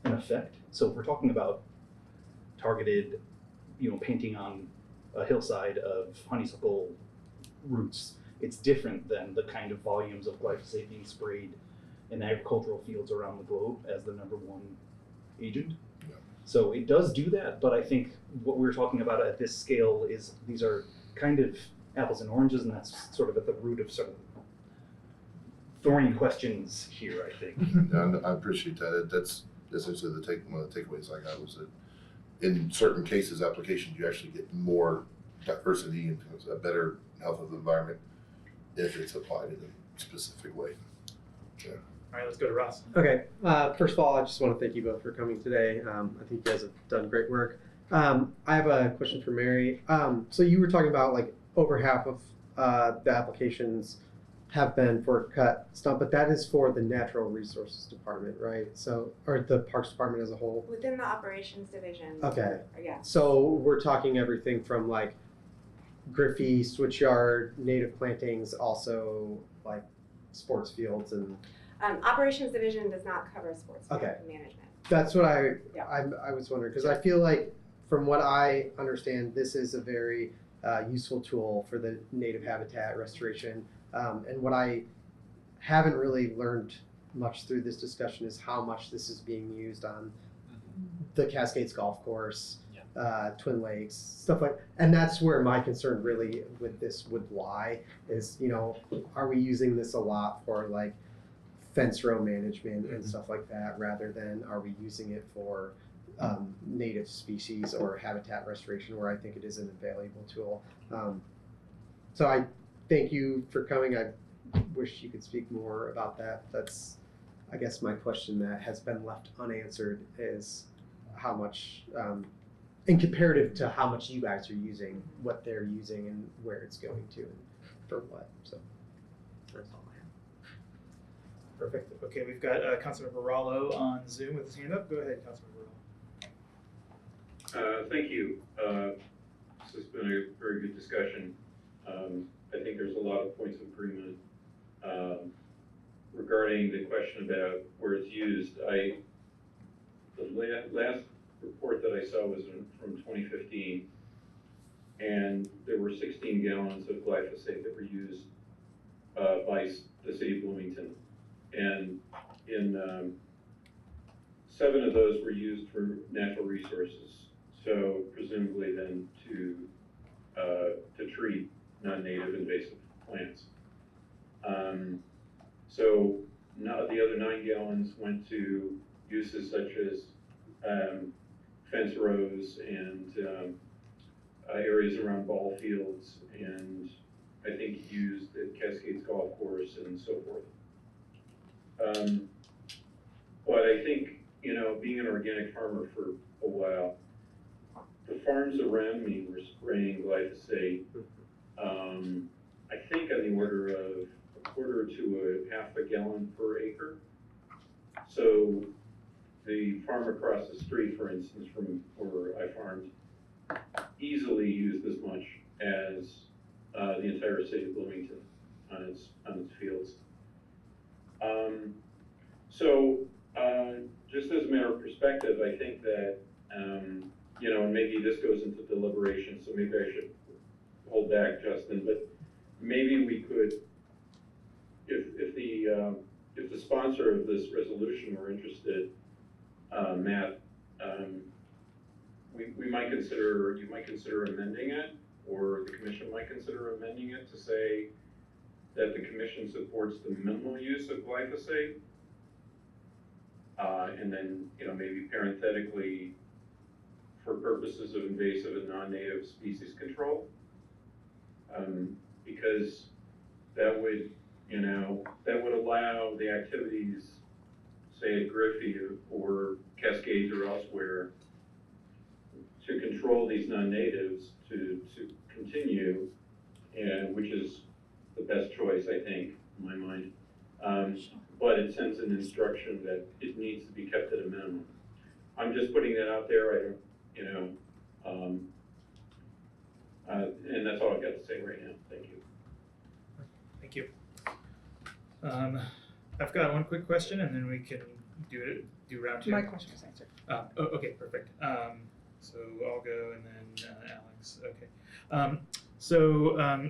and effect. So if we're talking about targeted, painting on a hillside of honeysuckle roots, it's different than the kind of volumes of glyphosate being sprayed in agricultural fields around the globe as the #1 agent. Yeah. So it does do that, but I think what we're talking about at this scale is these are kind of apples and oranges, and that's sort of at the root of sort of thorny questions here, I think. Yeah, I appreciate that. That's essentially one of the takeaways I got was that in certain cases, applications, you actually get more diversity and a better health of the environment if it's applied in a specific way. Yeah. All right, let's go to Ross. Okay, first of all, I just want to thank you both for coming today. I think you guys have done great work. I have a question for Mary. So you were talking about like over half of the applications have been for cut stump, but that is for the Natural Resources Department, right? So, or the Parks Department as a whole? Within the operations division. Okay. Yeah. So we're talking everything from like Griffey, Switchyard, native plantings, also like sports fields and. Operations division does not cover sports Okay. management. That's what I was wondering, because I Sure. feel like from what I understand, this is a very useful tool for the native habitat restoration. And what I haven't really learned much through this discussion is how much this is being used on the Cascades Golf Course, Twin Lakes, stuff like. And that's where my concern really with this would lie is, are we using this a lot for like fence row management and stuff like that, rather than are we using it for native species or habitat restoration, where I think it is an invaluable tool. So I thank you for coming. I wish you could speak more about that. That's, I guess, my question that has been left unanswered is how much, in comparative to how much you guys are using, what they're using and where it's going to and for what. So that's all I have. Perfect. Okay, we've got Councilmember Rallo on Zoom with his hand up. Go ahead, Councilmember Rallo. Thank you. This has been a very good discussion. I think there's a lot of points of agreement regarding the question about where it's used. The last report that I saw was from 2015, and there were 16 gallons of glyphosate that were used by the city of Bloomington. And in 7 of those were used for natural resources, so presumably then to treat non-native invasive plants. So now the other 9 gallons went to uses such as fence rows and areas around ball fields and I think, used at Cascades Golf Course and so forth. But I think, you know, being an organic farmer for a while, the farms around me were spraying glyphosate, I think on the order of a quarter to a half a gallon per acre. So the farm across the street, for instance, from where I farmed, easily used as much as the entire city of Bloomington on its fields. Just as a matter of perspective, I think that, you know, and maybe this goes into deliberation, so maybe I should hold back, Justin, but maybe we could, if the sponsor of this resolution were interested, Matt, we might consider, you might consider amending it, or the commission might consider amending it to say that the commission supports the minimal use of glyphosate, and then, you know, maybe parenthetically, for purposes of invasive and non-native species control, because that would, you know, that would allow the activities, say at Griffey or Cascades or elsewhere, to control these non-natives to continue, and which is the best choice, I think, in my mind. But it sends an instruction that it needs to be kept at a minimum. I'm just putting that out there. I don't, you know, and that's all I've got to say right now. Thank you. Thank you. I've got one quick question, and then we can do round two. My question was answered. Okay, perfect. So I'll go, and then Alex. Okay.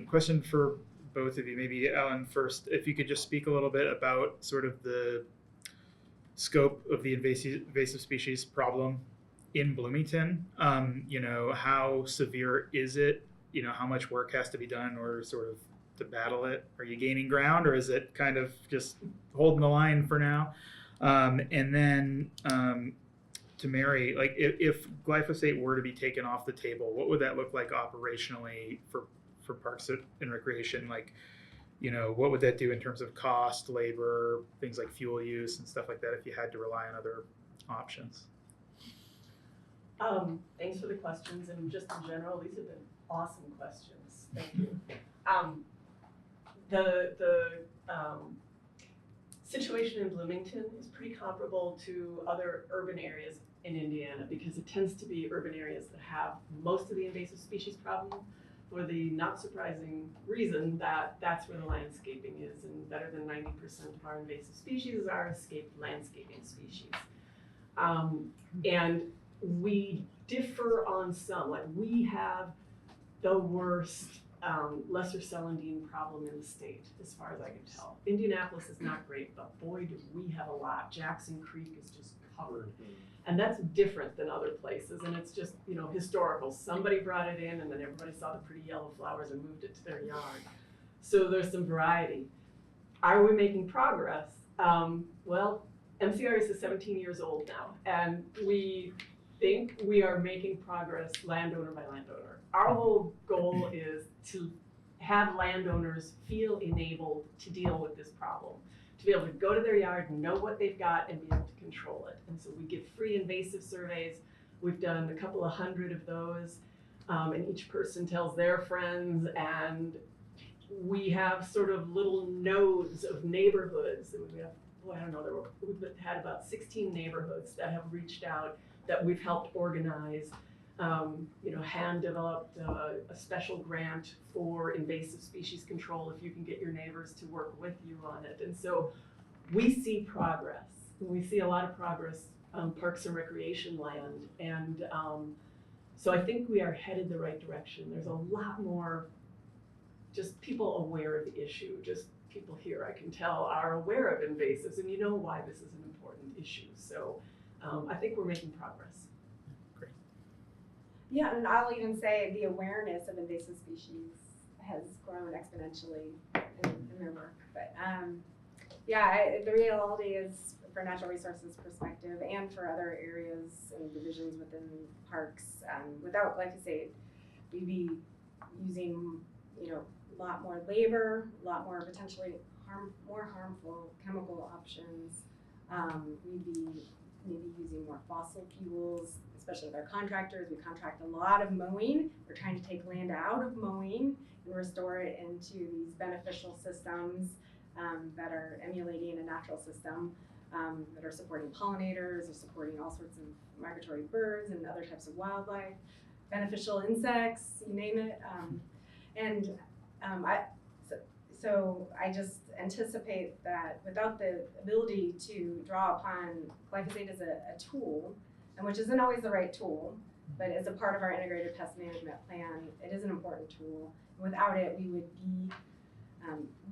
Question for both of you. Maybe Alan first. If you could just speak a little bit about sort of the scope of the invasive species problem in Bloomington. You know, how severe is it? You know, how much work has to be done or sort of to battle it? Are you gaining ground, or is it kind of just holding the line for now? And then to Mary, like if glyphosate were to be taken off the table, what would that look like operationally for Parks and Recreation? Like, you know, what would that do in terms of cost, labor, things like fuel use and stuff like that if you had to rely on other options? Thanks for the questions, and just in general, these have been awesome questions. Thank you. The situation in Bloomington is pretty comparable to other urban areas in Indiana, because it tends to be urban areas that have most of the invasive species problem, for the not surprising reason that that's where the landscaping is, and better than 90% of our invasive species are escaped landscaping species. And we differ on some, like we have the worst lesser celandine problem in the state, as far as I can tell. Indianapolis is not great, but boy, do we have a lot. Jackson Creek is just covered. And that's different than other places, and it's just, you know, historical. Somebody brought it in, and then everybody saw the pretty yellow flowers and moved it to their yard. So there's some variety. Are we making progress? Well, MCRS is 17 years old now, and we think we are making progress landowner by landowner. Our whole goal is to have landowners feel enabled to deal with this problem, to be able to go to their yard, know what they've got, and be able to control it. And so we give free invasive surveys. We've done a couple of hundred of those, and each person tells their friends, and we have sort of little nodes of neighborhoods. And we have, I don't know, we've had about 16 neighborhoods that have reached out, that we've helped organize. You know, hand developed a special grant for invasive species control if you can get your neighbors to work with you on it. And so we see progress. We see a lot of progress on Parks and Recreation land. And so I think we are headed the right direction. There's a lot more just people aware of the issue. Just people here, I can tell, are aware of invasives, and you know why this is an important issue. So I think we're making progress. Yeah, and I'll even say the awareness of invasive species has grown exponentially in their work. But the reality is, for natural resources perspective and for other areas and divisions within parks, without glyphosate, we'd be using, you know, a lot more labor, a lot more potentially more harmful chemical options. We'd be maybe using more fossil fuels, especially with our contractors. We contract a lot of mowing. We're trying to take land out of mowing and restore it into these beneficial systems that are emulating a natural system, that are supporting pollinators, or supporting all sorts of migratory birds and other types of wildlife, beneficial insects, you name it. So I just anticipate that without the ability to draw upon glyphosate as a tool, and which isn't always the right tool, but as a part of our integrated pest management plan, it is an important tool. Without it, we would be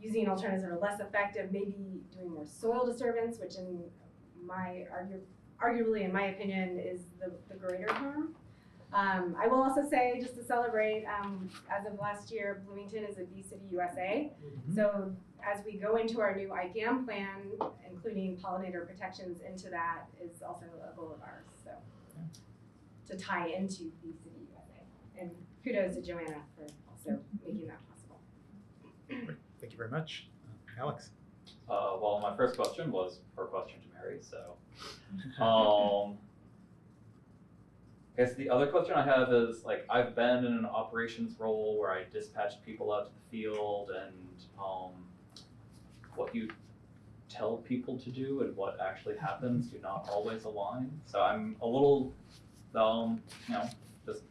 using alternatives that are less effective, maybe doing more soil disturbance, which arguably, in my opinion, is the greater harm. I will also say, just to celebrate, as of last year, Bloomington is a Bee City USA. So as we go into our new IPM plan, including pollinator protections into that is also a goal of ours. So to tie into Bee City USA. And kudos to Joanna for also making that possible. Thank you very much. Alex? Well, my first question was her question to Mary, so. I guess the other question I have is, like, I've been in an operations role where I dispatched people out to the field, and what you tell people to do and what actually happens do not always align. So I'm a little, just,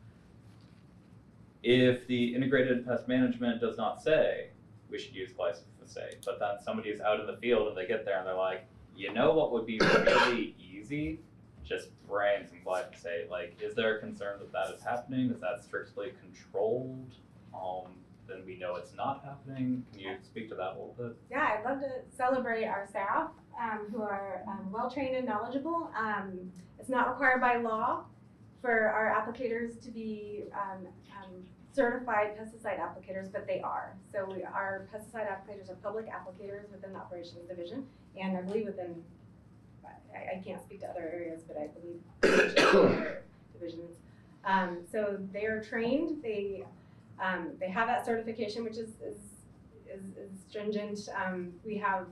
if the integrated pest management does not say we should use glyphosate, but then somebody is out in the field and they get there and they're like, you know what would be really easy? Just spraying some glyphosate. Like, is there a concern that that is happening? Is that strictly controlled? Then we know it's not happening. Can you speak to that a little bit? Yeah, I'd love to celebrate our staff who are well-trained and knowledgeable. It's not required by law for our applicators to be certified pesticide applicators, but they are. So our pesticide applicators are public applicators within the operations division, and I believe within, I can't speak to other areas, but I believe other divisions. So they are trained. They have that certification, which is stringent. We have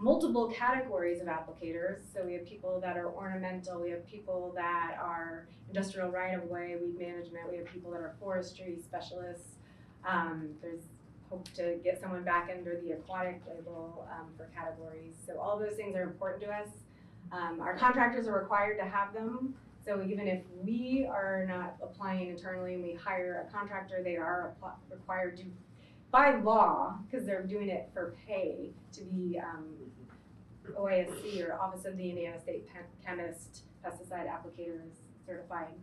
multiple categories of applicators. So we have people that are ornamental. We have people that are industrial right-of-way, weed management. We have people that are forestry specialists. There's hope to get someone back under the aquatic label for categories. So all those things are important to us. Our contractors are required to have them. So even if we are not applying internally and we hire a contractor, they are required to, by law, because they're doing it for pay, to be OASC, or Office of the Indiana State Chemist Pesticide Applicators certified.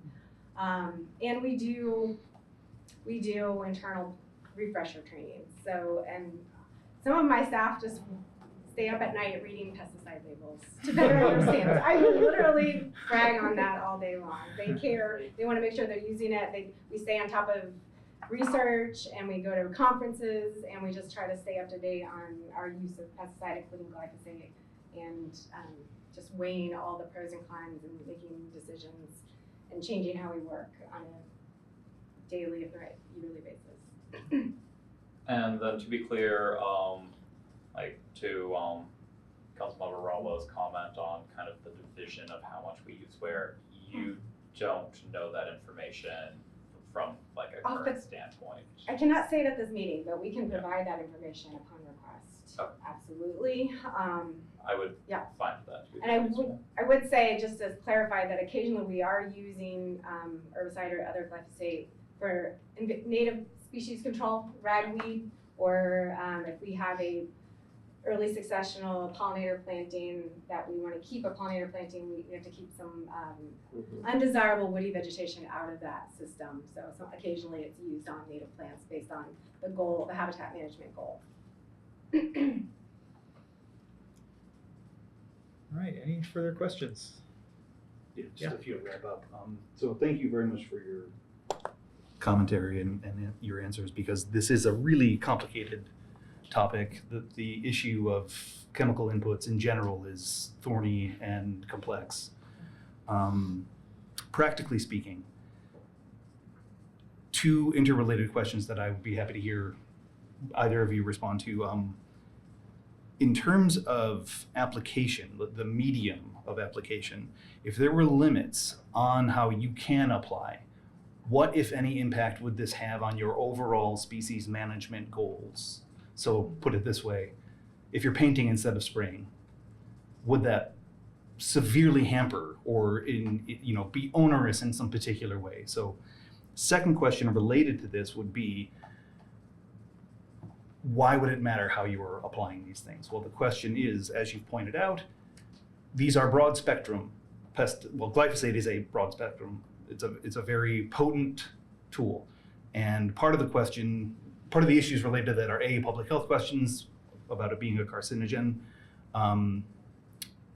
And we do internal refresher training. So, and some of my staff just stay up at night reading pesticide labels to better understand. I literally brag on that all day long. They care. They want to make sure they're using it. We stay on top of research, and we go to conferences, and we just try to stay up to date on our use of pesticide, including glyphosate, and just weighing all the pros and cons and making decisions and changing how we work on a daily, if not yearly basis. And then to be clear, like to Councilmember Rollo's comment on kind of the division of how much we use where, you don't know that information from like a current standpoint. I cannot say it at this meeting, but we can provide that information upon request. Okay. Absolutely. I would find that to be And I would say, just to clarify, that occasionally we are using herbicide or other glyphosate for native species control, ragweed, or if we have a early successional pollinator planting that we want to keep a pollinator planting, we have to keep some undesirable woody vegetation out of that system. So occasionally it's used on native plants based on the goal, the habitat management goal. All right, any further questions? Yeah, just a few to wrap up. So thank you very much for your commentary and your answers, because this is a really complicated topic. The issue of chemical inputs in general is thorny and complex. Practically speaking, two interrelated questions that I would be happy to hear either of you respond to. In terms of application, the medium of application, if there were limits on how you can apply, what, if any, impact would this have on your overall species management goals? So put it this way, if you're painting instead of spraying, would that severely hamper or be onerous in some particular way? So second question related to this would be, why would it matter how you are applying these things? Well, the question is, as you've pointed out, these are broad spectrum glyphosate is a broad spectrum. It's a very potent tool. And part of the issues related to that are A, public health questions about it being a carcinogen,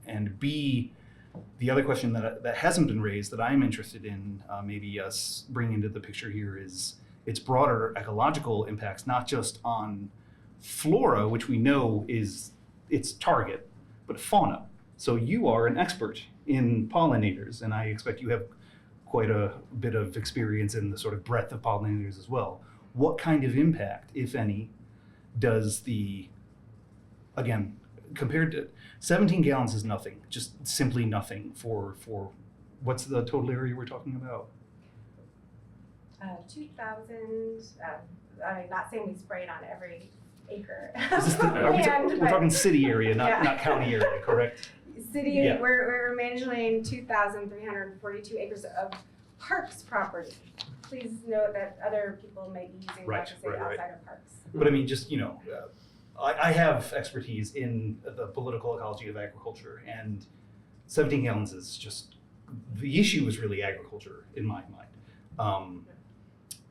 and B, the other question that hasn't been raised that I'm interested in, maybe us bringing into the picture here, is its broader ecological impacts, not just on flora, which we know is its target, but fauna. So you are an expert in pollinators, and I expect you have quite a bit of experience in the sort of breadth of pollinators as well. What kind of impact, if any, does again, compared to 17 gallons is nothing, just simply nothing for what's the total area we're talking about? 2,000, I'm not saying we sprayed on every acre. We're talking city area, not county area, correct? City, Yeah. we're managing 2,342 acres of parks property. Please note that other people may be using glyphosate outside of parks. But I mean, just, I have expertise in the political ecology of agriculture, and 17 gallons is just, the issue is really agriculture in my mind.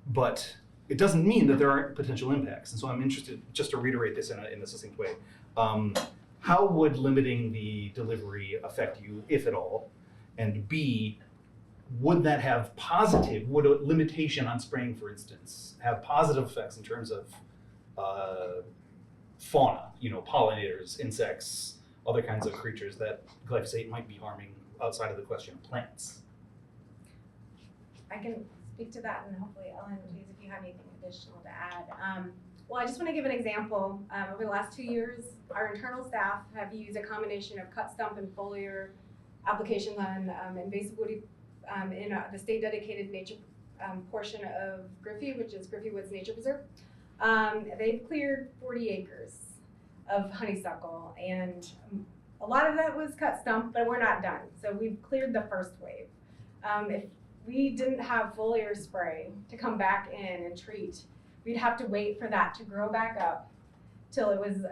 But it doesn't mean that there aren't potential impacts. And so I'm interested, just to reiterate this in a succinct way, how would limiting the delivery affect you, if at all? And B, would that have would a limitation on spraying, for instance, have positive effects in terms of fauna, pollinators, insects, other kinds of creatures that glyphosate might be harming outside of the question of plants? I can speak to that, and hopefully, Ellen, please, if you have anything additional to add. Well, I just want to give an example. Over the last 2 years, our internal staff have used a combination of cut stump and foliar applications on invasive woody in the state dedicated nature portion of Griffey, which is Griffey Woods Nature Preserve. They've cleared 40 acres of honeysuckle, and a lot of that was cut stump, but we're not done. So we've cleared the first wave. If we didn't have foliar spray to come back in and treat, we'd have to wait for that to grow back up till it was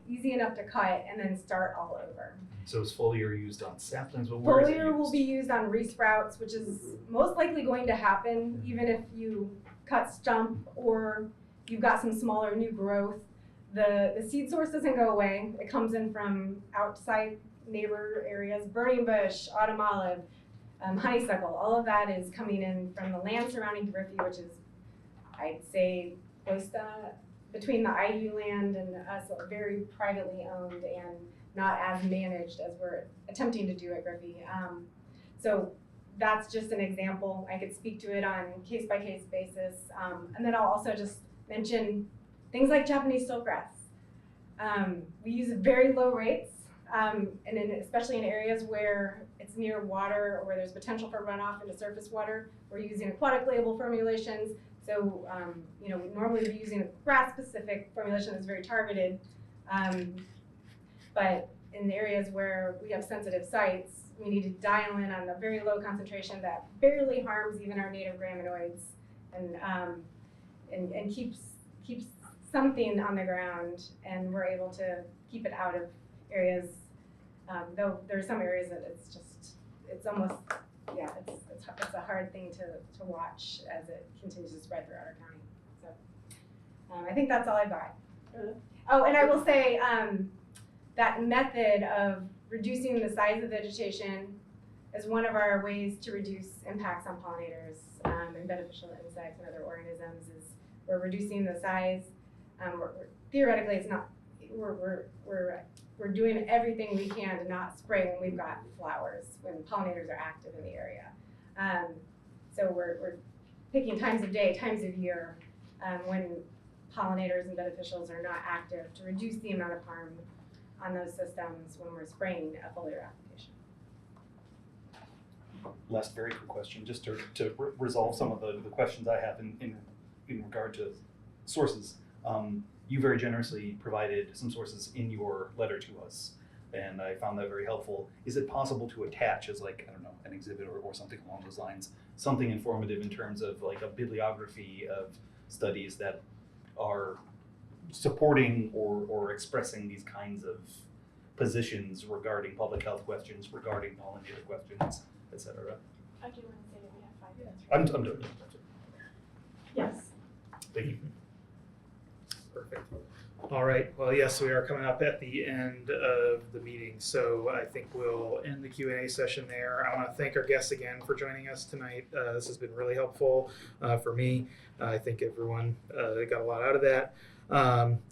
easy enough to cut, and then start all over. So is foliar used on saplings? Well, Foliar will be used on resprouts, which is most likely going to happen even if you cut stump or you've got some smaller new growth. The seed source doesn't go away. It comes in from outside neighbor areas, burning bush, autumn olive, honeysuckle. All of that is coming in from the land surrounding Griffey, which is, I'd say, close to between the IU land and us, very privately owned and not as managed as we're attempting to do at Griffey. So that's just an example. I could speak to it on case-by-case basis. And then I'll also just mention things like Japanese silkgrass. We use very low rates, and especially in areas where it's near water or where there's potential for runoff into surface water. We're using aquatic label formulations. So, normally we're using a grass-specific formulation that's very targeted. But in areas where we have sensitive sites, we need to dial in on a very low concentration that barely harms even our native graminoids, and keeps something on the ground, and we're able to keep it out of areas. Though there are some areas that it's almost, it's a hard thing to watch as it continues to spread throughout our county. So I think that's all I've got. Oh, and I will say that method of reducing the size of vegetation is one of our ways to reduce impacts on pollinators and beneficial insects and other organisms. Is we're reducing the size. Theoretically, it's not. We're doing everything we can to not spray when we've got flowers, when pollinators are active in the area. So we're picking times of day, times of year, when pollinators and beneficials are not active, to reduce the amount of harm on those systems when we're spraying a foliar application. Last very quick question, just to resolve some of the questions I have in regard to sources. You very generously provided some sources in your letter to us, and I found that very helpful. Is it possible to attach as like, I don't know, an exhibit or something along those lines, something informative in terms of like a bibliography of studies that are supporting or expressing these kinds of positions regarding public health questions, regarding pollinator questions, etc.? I do want to say that we have 5 minutes. I'm doing it. Yes. Thank you. Perfect. All right, well, yes, we are coming up at the end of the meeting, so I think we'll end the Q&A session there. I want to thank our guests again for joining us tonight. This has been really helpful for me. I think everyone got a lot out of that.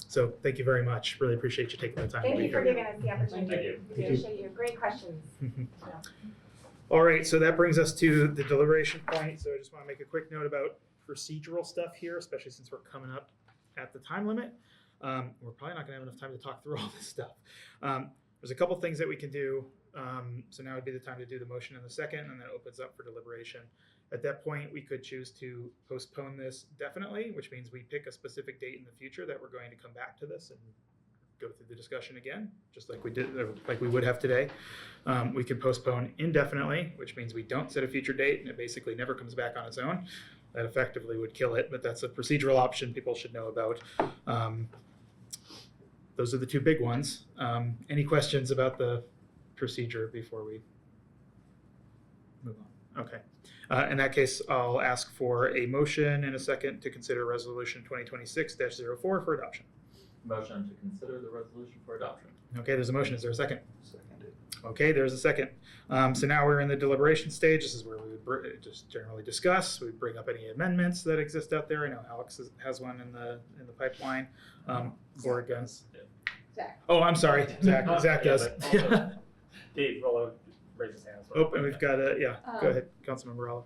So thank you very much. Really appreciate you taking the time to Thank be you for here. giving us the opportunity. Thank you. We appreciate you. Great questions. All right, so that brings us to the deliberation point. So I just want to make a quick note about procedural stuff here, especially since we're coming up at the time limit. We're probably not going to have enough time to talk through all this stuff. There's a couple things that we can do. So now would be the time to do the motion in the second, and then it opens up for deliberation. At that point, we could choose to postpone this definitely, which means we pick a specific date in the future that we're going to come back to this and go through the discussion again, just like we did, like we would have today. We could postpone indefinitely, which means we don't set a future date and it basically never comes back on its own. That effectively would kill it, but that's a procedural option people should know about. Those are the two big ones. Any questions about the procedure before we move on? Okay. In that case, I'll ask for a motion and a second to consider Resolution 2026-04 for adoption. Motion to consider the resolution for adoption. Okay, there's a motion. Is there a second? Seconded. Okay, there's a second. So now we're in the deliberation stage. This is where we would just generally discuss. We bring up any amendments that exist out there. I know Alex has one in the pipeline. Or against. Zach. Oh, I'm sorry, Zach. Zach Yeah, does. but also Dave Rollo raised his hand. so- Oh, and we've got go ahead, Councilmember Rallo.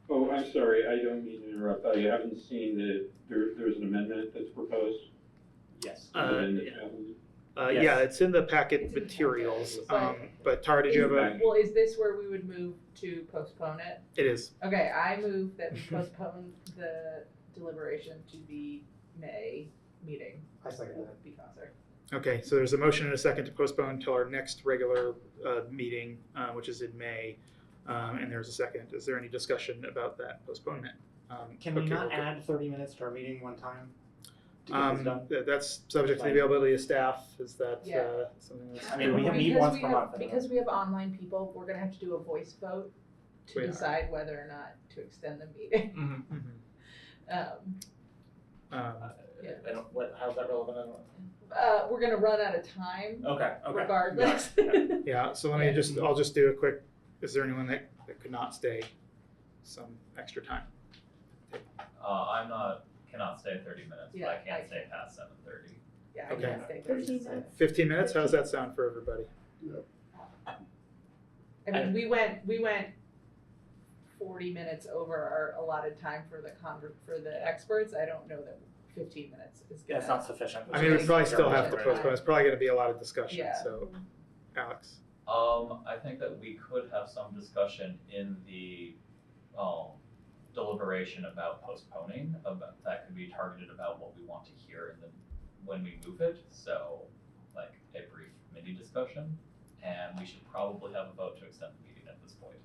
Oh, I'm sorry, I don't mean to interrupt. I haven't seen that there's an amendment that's proposed. Yes. Yeah, Yes. it's in the packet materials. But Tara, did you have a? Well, is this where we would move to postpone it? It is. Okay, I move that we postpone the deliberation to the May meeting. I second that. Because Okay, so there's a motion and a second to postpone until our next regular meeting, which is in May. And there's a second. Is there any discussion about that postponement? Can we okay, not we'll go. add 30 minutes to our meeting one time to get this done? That's subject to the availability of staff. Is that Yeah. something that's? I mean, we meet once per month. Because we have online people, we're gonna have to do a voice vote to We are. decide whether or not to extend the meeting. Yeah. I don't, how's that relevant? I don't. We're gonna run out of time Okay. regardless. Yeah. So let me I'll just do a quick. Is there anyone that could not stay some extra time? Cannot stay 30 minutes, Yeah, but I I can't stay past 7:30. Yeah, I Okay. can't stay 30 15 minutes. 15 minutes. How's that sound for everybody? I mean, we went 40 minutes over our allotted time for the experts. I don't know that 15 minutes is Yeah, gonna. it's not sufficient. I mean, we probably still have to Right. postpone. It's probably going to be a lot of discussion. Yeah. So, Alex. I think that we could have some discussion in the deliberation about postponing, about that could be targeted about what we want to hear when we move it. So, like a brief mini discussion, and we should probably have a vote to extend the meeting at this point.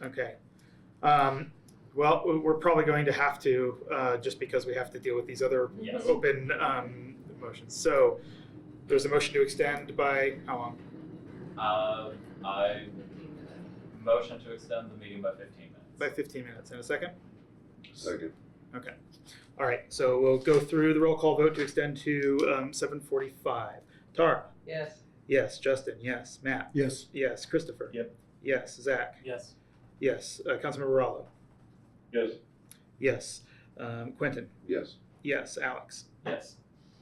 Okay. Well, we're probably going to have to, just because we have to deal with these other Yes. open motions. So, there's a motion to extend by how long? I motion to extend the meeting by 15 minutes. By 15 minutes. In a second? Second. Okay. All right. So we'll go through the roll call vote to extend to 7:45. Tara? Yes. Yes. Justin? Yes. Matt? Yes. Yes. Christopher? Yep. Yes. Zach? Yes. Yes. Councilmember Rallo? Yes, Yes. Quentin? Yes. Yes. Alex? Yes.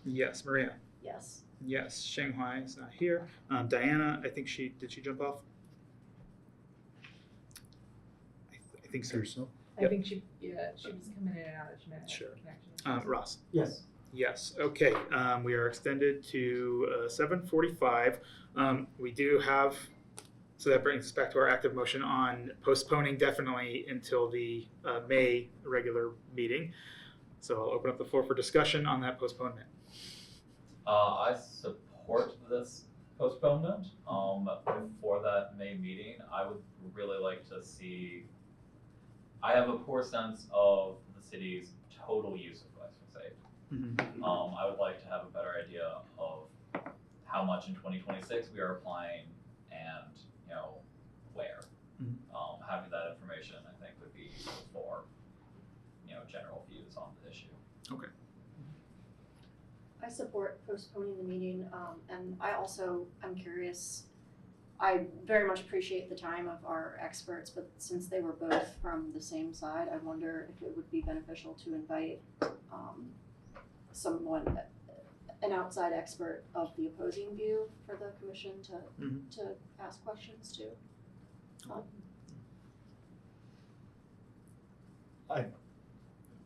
Yes. Maria? Yes. Yes. Shanghai is not here. Diana, I think did she jump off? I think so. So. I think she was coming in and out of Sure. connection. Ross? Yes. Yes, okay, we are extended to 7:45. We do have, so that brings us back to our active motion on postponing definitely until the May regular meeting. So I'll open up the floor for discussion on that postponement. I support this postponement. For that May meeting, I would really like to see. I have a poor sense of the city's total use of glyphosate. I would like to have a better idea of how much in 2026 we are applying and, where. Having that information, I think, would be useful for, general views on the issue. Okay. I support postponing the meeting, and I also am curious. I very much appreciate the time of our experts, but since they were both from the same side, I wonder if it would be beneficial to invite someone, an outside expert of the opposing view for the commission to ask questions to. I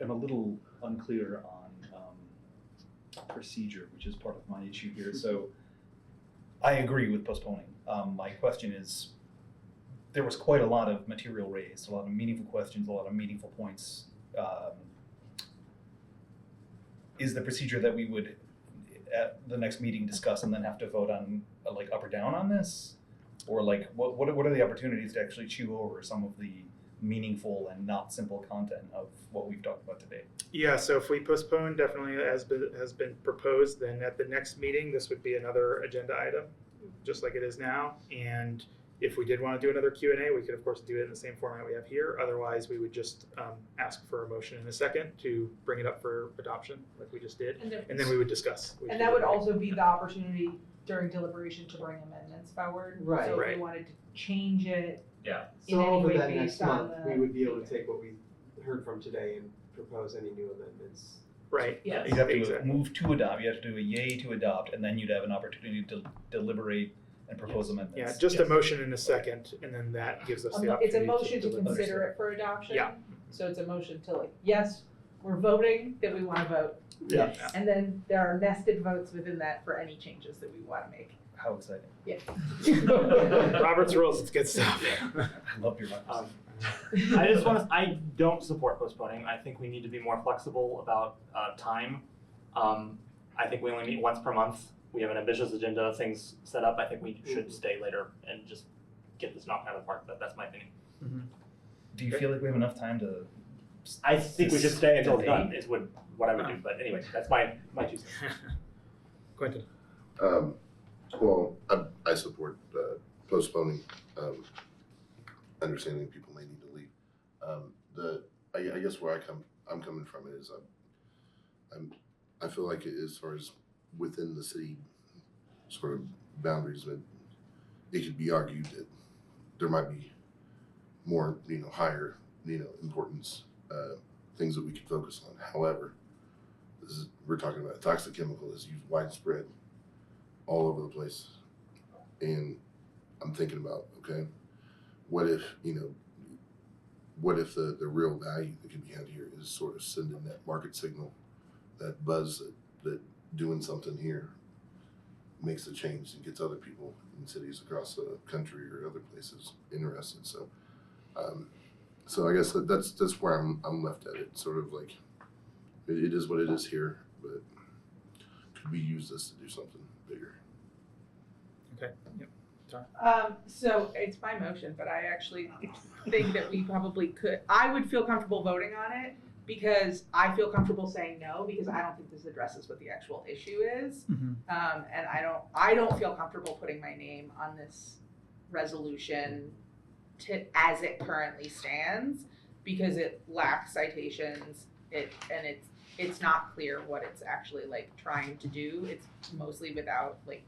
am a little unclear on procedure, which is part of my issue here. So I agree with postponing. My question is, there was quite a lot of material raised, a lot of meaningful questions, a lot of meaningful points. Is the procedure that we would at the next meeting discuss and then have to vote on like up or down on this? Or like what are the opportunities to actually chew over some of the meaningful and not simple content of what we've talked about today? Yeah, so if we postpone definitely as has been proposed, then at the next meeting, this would be another agenda item, just like it is now. And if we did want to do another Q&A, we could of course do it in the same format we have here. Otherwise, we would just ask for a motion in a second to bring it up for adoption, like we just did, and then we would discuss. And that would also be the opportunity during deliberation to bring amendments forward. Right. So if Right. we wanted to change it, Yeah. in So any over way that based next on month, the we would be able to take what we heard from today and propose any new amendments. Right. Yes. You have to Exactly. move to adopt, you have to do a yay to adopt, and then you'd have an opportunity to deliberate and propose amendments. Yeah, just a motion in a second, and then that gives us the opportunity. It's a motion to deliberate. consider it for adoption. Yeah. So it's a motion to like, yes, we're voting that we want to vote. Yeah. And then there are nested votes within that for any changes that we want to make. How exciting. Yeah. Robert's rules, it's good stuff. I love your mind. I don't support postponing. I think we need to be more flexible about time. I think we only meet once per month. We have an ambitious agenda, things set up. I think we should stay later and just get this knocked out of the park. That's my opinion. Do you feel like we have enough time to? I think we should stay until it's done, debate? is what I would do. But anyway, that's my 2 cents. Quentin. Well, I support postponing, understanding people may need to leave. I guess where I'm coming from is I feel like as far as within the city sort of boundaries, it could be argued that there might be more, higher, importance things that we could focus on. However, we're talking about a toxic chemical that's used widespread all over the place. And I'm thinking about, okay, what if the real value that can be had here is sort of sending that market signal, that buzz that doing something here makes a change and gets other people in cities across the country or other places interested. So, so I guess that's where I'm left at it. Sort of like, it is what it is here, but could we use this to do something bigger? Okay. Yep. So it's my motion, but I actually think that we probably could. I would feel comfortable voting on it because I feel comfortable saying no because I don't think this addresses what the actual issue is, and I don't feel comfortable putting my name on this resolution as it currently stands because it lacks citations. It's not clear what it's actually like trying to do. It's mostly without like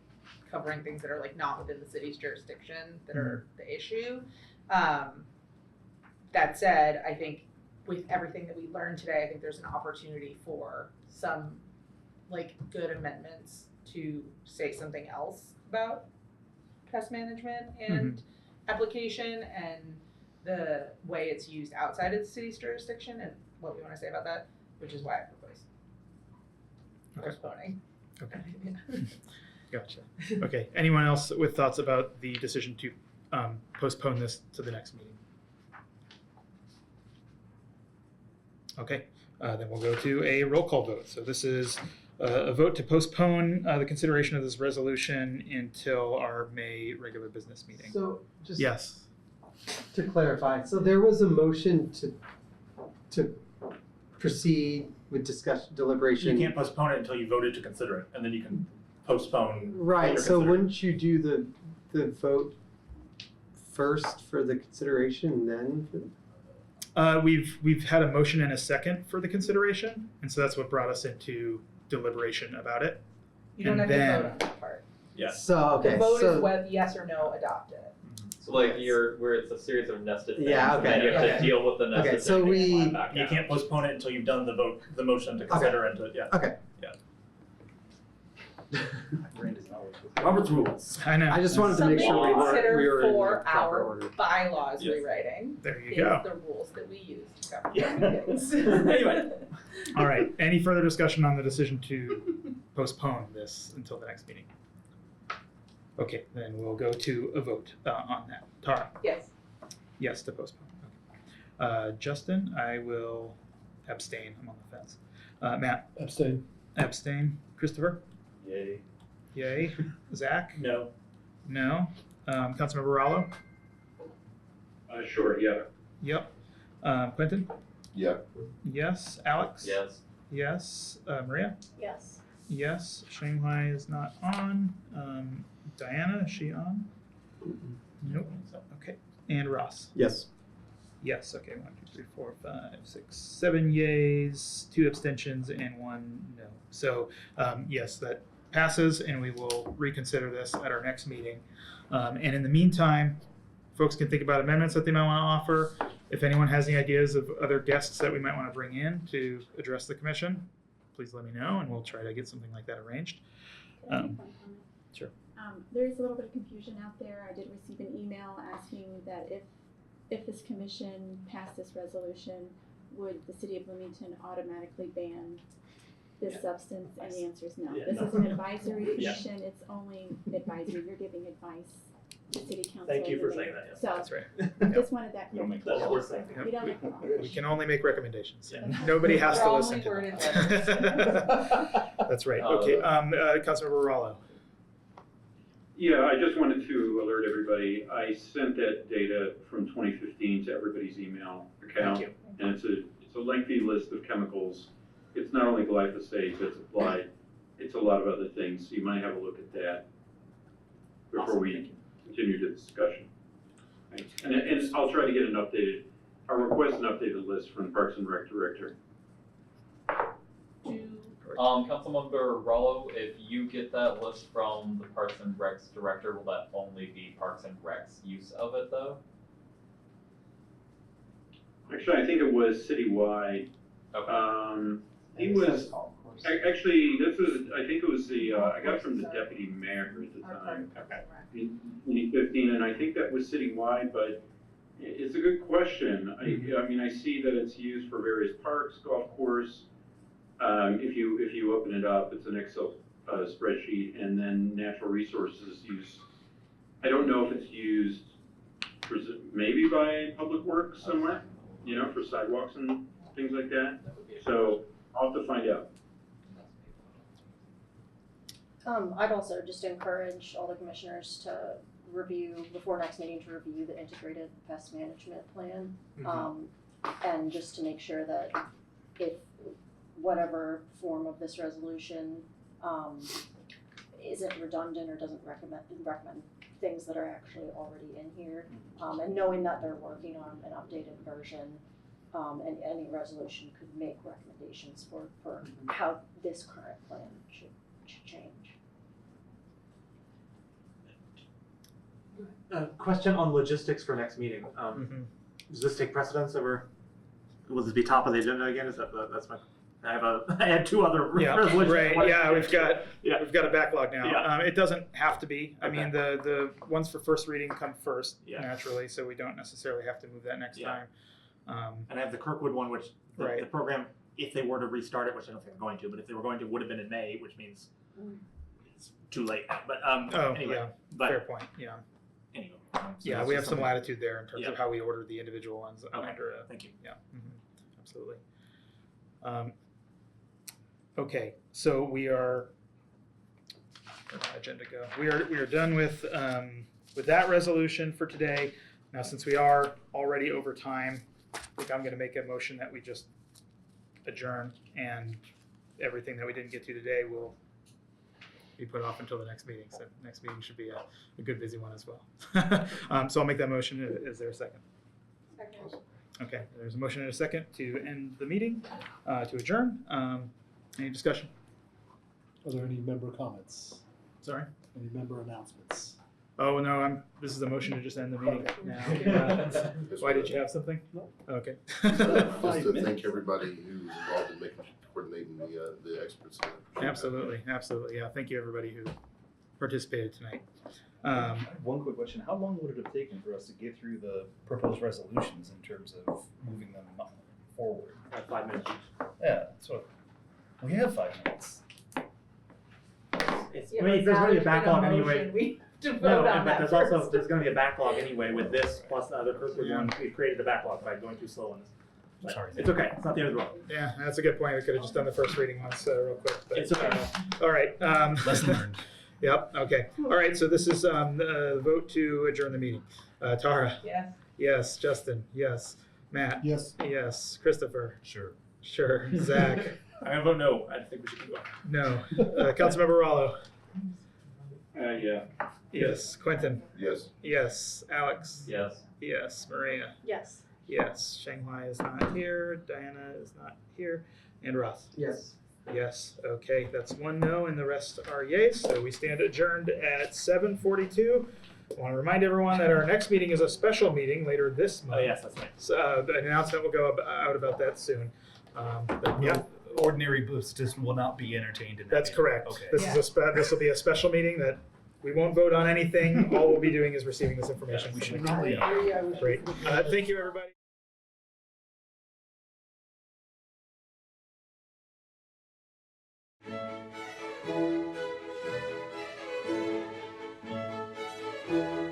covering things that are like not within the city's jurisdiction that are the issue. That said, I think with everything that we learned today, I think there's an opportunity for some like good amendments to say something else about pest management and application and the way it's used outside of the city's jurisdiction and what we want to say about that, which is why I propose. Okay. postponing. Okay. Gotcha. Okay. Anyone else with thoughts about the decision to postpone this to the next meeting? Okay. Then we'll go to a roll call vote. So this is a vote to postpone the consideration of this resolution until our May regular business meeting. So just Yes. to clarify, so there was a motion to proceed with discussion, deliberation. You can't postpone it until you voted to consider it, and then you can postpone. Right, later so consider it. wouldn't you do the vote first for the consideration and then? We've had a motion and a second for the consideration, and so that's what brought us into deliberation about it. You don't And have to then- vote on that part. Yeah. So, okay, The vote so. is whether yes or no adopt it. So like where it's a series of nested things, Yeah, and then okay, you have okay. to deal with the nested Okay, so thing and we- climb back You down. can't postpone it until you've done the motion to consider and to, yeah. Okay. Brandon's not always with Robert's rules. I know. I just wanted to make Something sure to consider we were in the for proper our order. bylaws Yes. rewriting There you is go. the rules that we use to govern Yeah. meetings. Anyway. All right. Any further discussion on the decision to postpone this until the next meeting? Okay, then we'll go to a vote on that. Tara, Yes. yes to postpone. Okay. Justin, I will abstain. I'm on the fence. Matt, Abstain. abstain. Christopher, Yay. yay. Zach, No. no. Councilmember Rallo, Sure, yeah. yep. Quentin, Yeah. yes. Alex, Yes. yes. Maria, Yes. yes. Shanghai is not on. Diana, is she on? Nope. Okay. And Ross. Yes. Yes. Okay. 1, 2, 3, 4, 5, 6, 7 yays, 2 abstentions, and 1 no. So yes, that passes, and we will reconsider this at our next meeting. And in the meantime, folks can think about amendments that they might want to offer. If anyone has any ideas of other guests that we might want to bring in to address the commission, please let me know, and we'll try to get something like that arranged. Can I make one comment? Sure. There's a little bit of confusion out there. I did receive an email asking that if this commission passed this resolution, would the city of Bloomington automatically ban this substance? And the answer is no. Yeah, This no. is an advisory Yeah. commission. It's only advisory. You're giving advice to city council. Thank you and for the saying mayor. that, yes. So That's right. just wanted that We don't make clarification. laws. Yep. We don't make laws. We can only make recommendations. Yeah. Nobody has They're to only listen to worded them. That's right. Okay. Councilmember Rallo. Yeah, I just wanted to alert everybody, I sent that data from 2015 to everybody's email account. Thank you. And it's a lengthy list of chemicals. It's not only glyphosate that's applied, it's a lot of other things. So you might have a look at that before Awesome, we thank you. continue the discussion. Thanks. And I'll try to get I'll request an updated list from Parks and Rec Director. Councilmember Rollo, if you get that list from the Parks and Recs director, will that only be Parks and Recs use of it though? Actually, I think it was citywide. Okay. He was, actually, I think it was I got it from the deputy mayor at the time. In 2015, and I think that was citywide, but it's a good question. I mean, I see that it's used for various parks, golf course. If you open it up, it's an Excel spreadsheet, and then natural resources use. I don't know if it's used maybe by Public Works somewhere, for sidewalks and things like that. So I'll have to find out. I'd also just encourage all the commissioners to review, before next meeting, to review the integrated pest management plan. And just to make sure that if whatever form of this resolution isn't redundant or doesn't recommend things that are actually already in here. And knowing that they're working on an updated version, and any resolution could make recommendations for how this current plan should change. Question on logistics for next meeting. Does this take precedence over? Will this be top of the agenda again? Is that's my? I had 2 other resolutions. Right. Yeah, we've got a backlog now. Yeah. It doesn't have to be. I Okay. mean, the ones for first reading come first Yeah. naturally, so we don't necessarily have to move that next Yeah. time. And I have the Kirkwood one, which the Right. program if they were to restart it, which I don't think they're going to, but if they were going to, would have been in May, which means it's too late now. But anyway, yeah, but fair point. Yeah, anyway. yeah, that's we just have some something- latitude there in terms Yeah. of how we order the individual ones. Okay, Under, thank you. yeah, absolutely. Okay, so we are. Where'd my agenda go? We are done with that resolution for today. Now, since we are already over time, I think I'm going to make a motion that we just adjourn, and everything that we didn't get to today will be put off until the next meeting. So next meeting should be a good busy one as well. So I'll make that motion. Is there a second? Second. Okay, there's a motion and a second to end the meeting, to adjourn. Any discussion? Are there any member comments? Sorry? Any member announcements? Oh, no, this is a motion to just end the meeting now. Why, did you have something? No. Okay. Just to thank everybody who's involved in coordinating the experts. Absolutely, absolutely. Yeah, thank you, everybody who participated tonight. One quick question, how long would it have taken for us to get through the proposed resolutions in terms of moving them forward? 5 minutes. Yeah, so we have 5 minutes. It's, Yeah, I mean, but there's now going to be a there's been backlog motion. anyway. We have to No, vote on but that there's first. also there's going to be a backlog anyway with this plus the other Kirkwood one. We've created a backlog by going too slow on this. But Sorry. it's okay. It's not the end of the world. Yeah, that's a good point. We could have just done the first reading once real quick. But, It's okay. All right. Lesson learned. Yep, okay. All right, so this is the vote to adjourn the meeting. Tara? Yes. Yes. Justin? Yes. Matt? Yes. Yes. Christopher? Sure. Sure. Zach? I'm going to vote no. I think we should keep going. No. Councilmember Rallo? Yeah. Yes. Quentin? Yes. Yes. Alex? Yes. Yes. Maria? Yes. Yes. Shanghai is not here. Diana is not here. And Ross? Yes. Yes. Okay, that's 1 no, and the rest are yays. So we stand adjourned at 7:42. I want to remind everyone that our next meeting is a special meeting later this month. Oh yes, that's right. So an announcement will go out about that soon. But yeah, Ordinary participants will not be entertained in that that's meeting. correct. Okay. This is this will be a special meeting that we won't vote on anything. All we'll be doing is receiving this information. We should from the- probably. Great. Thank you, everybody. Thank you.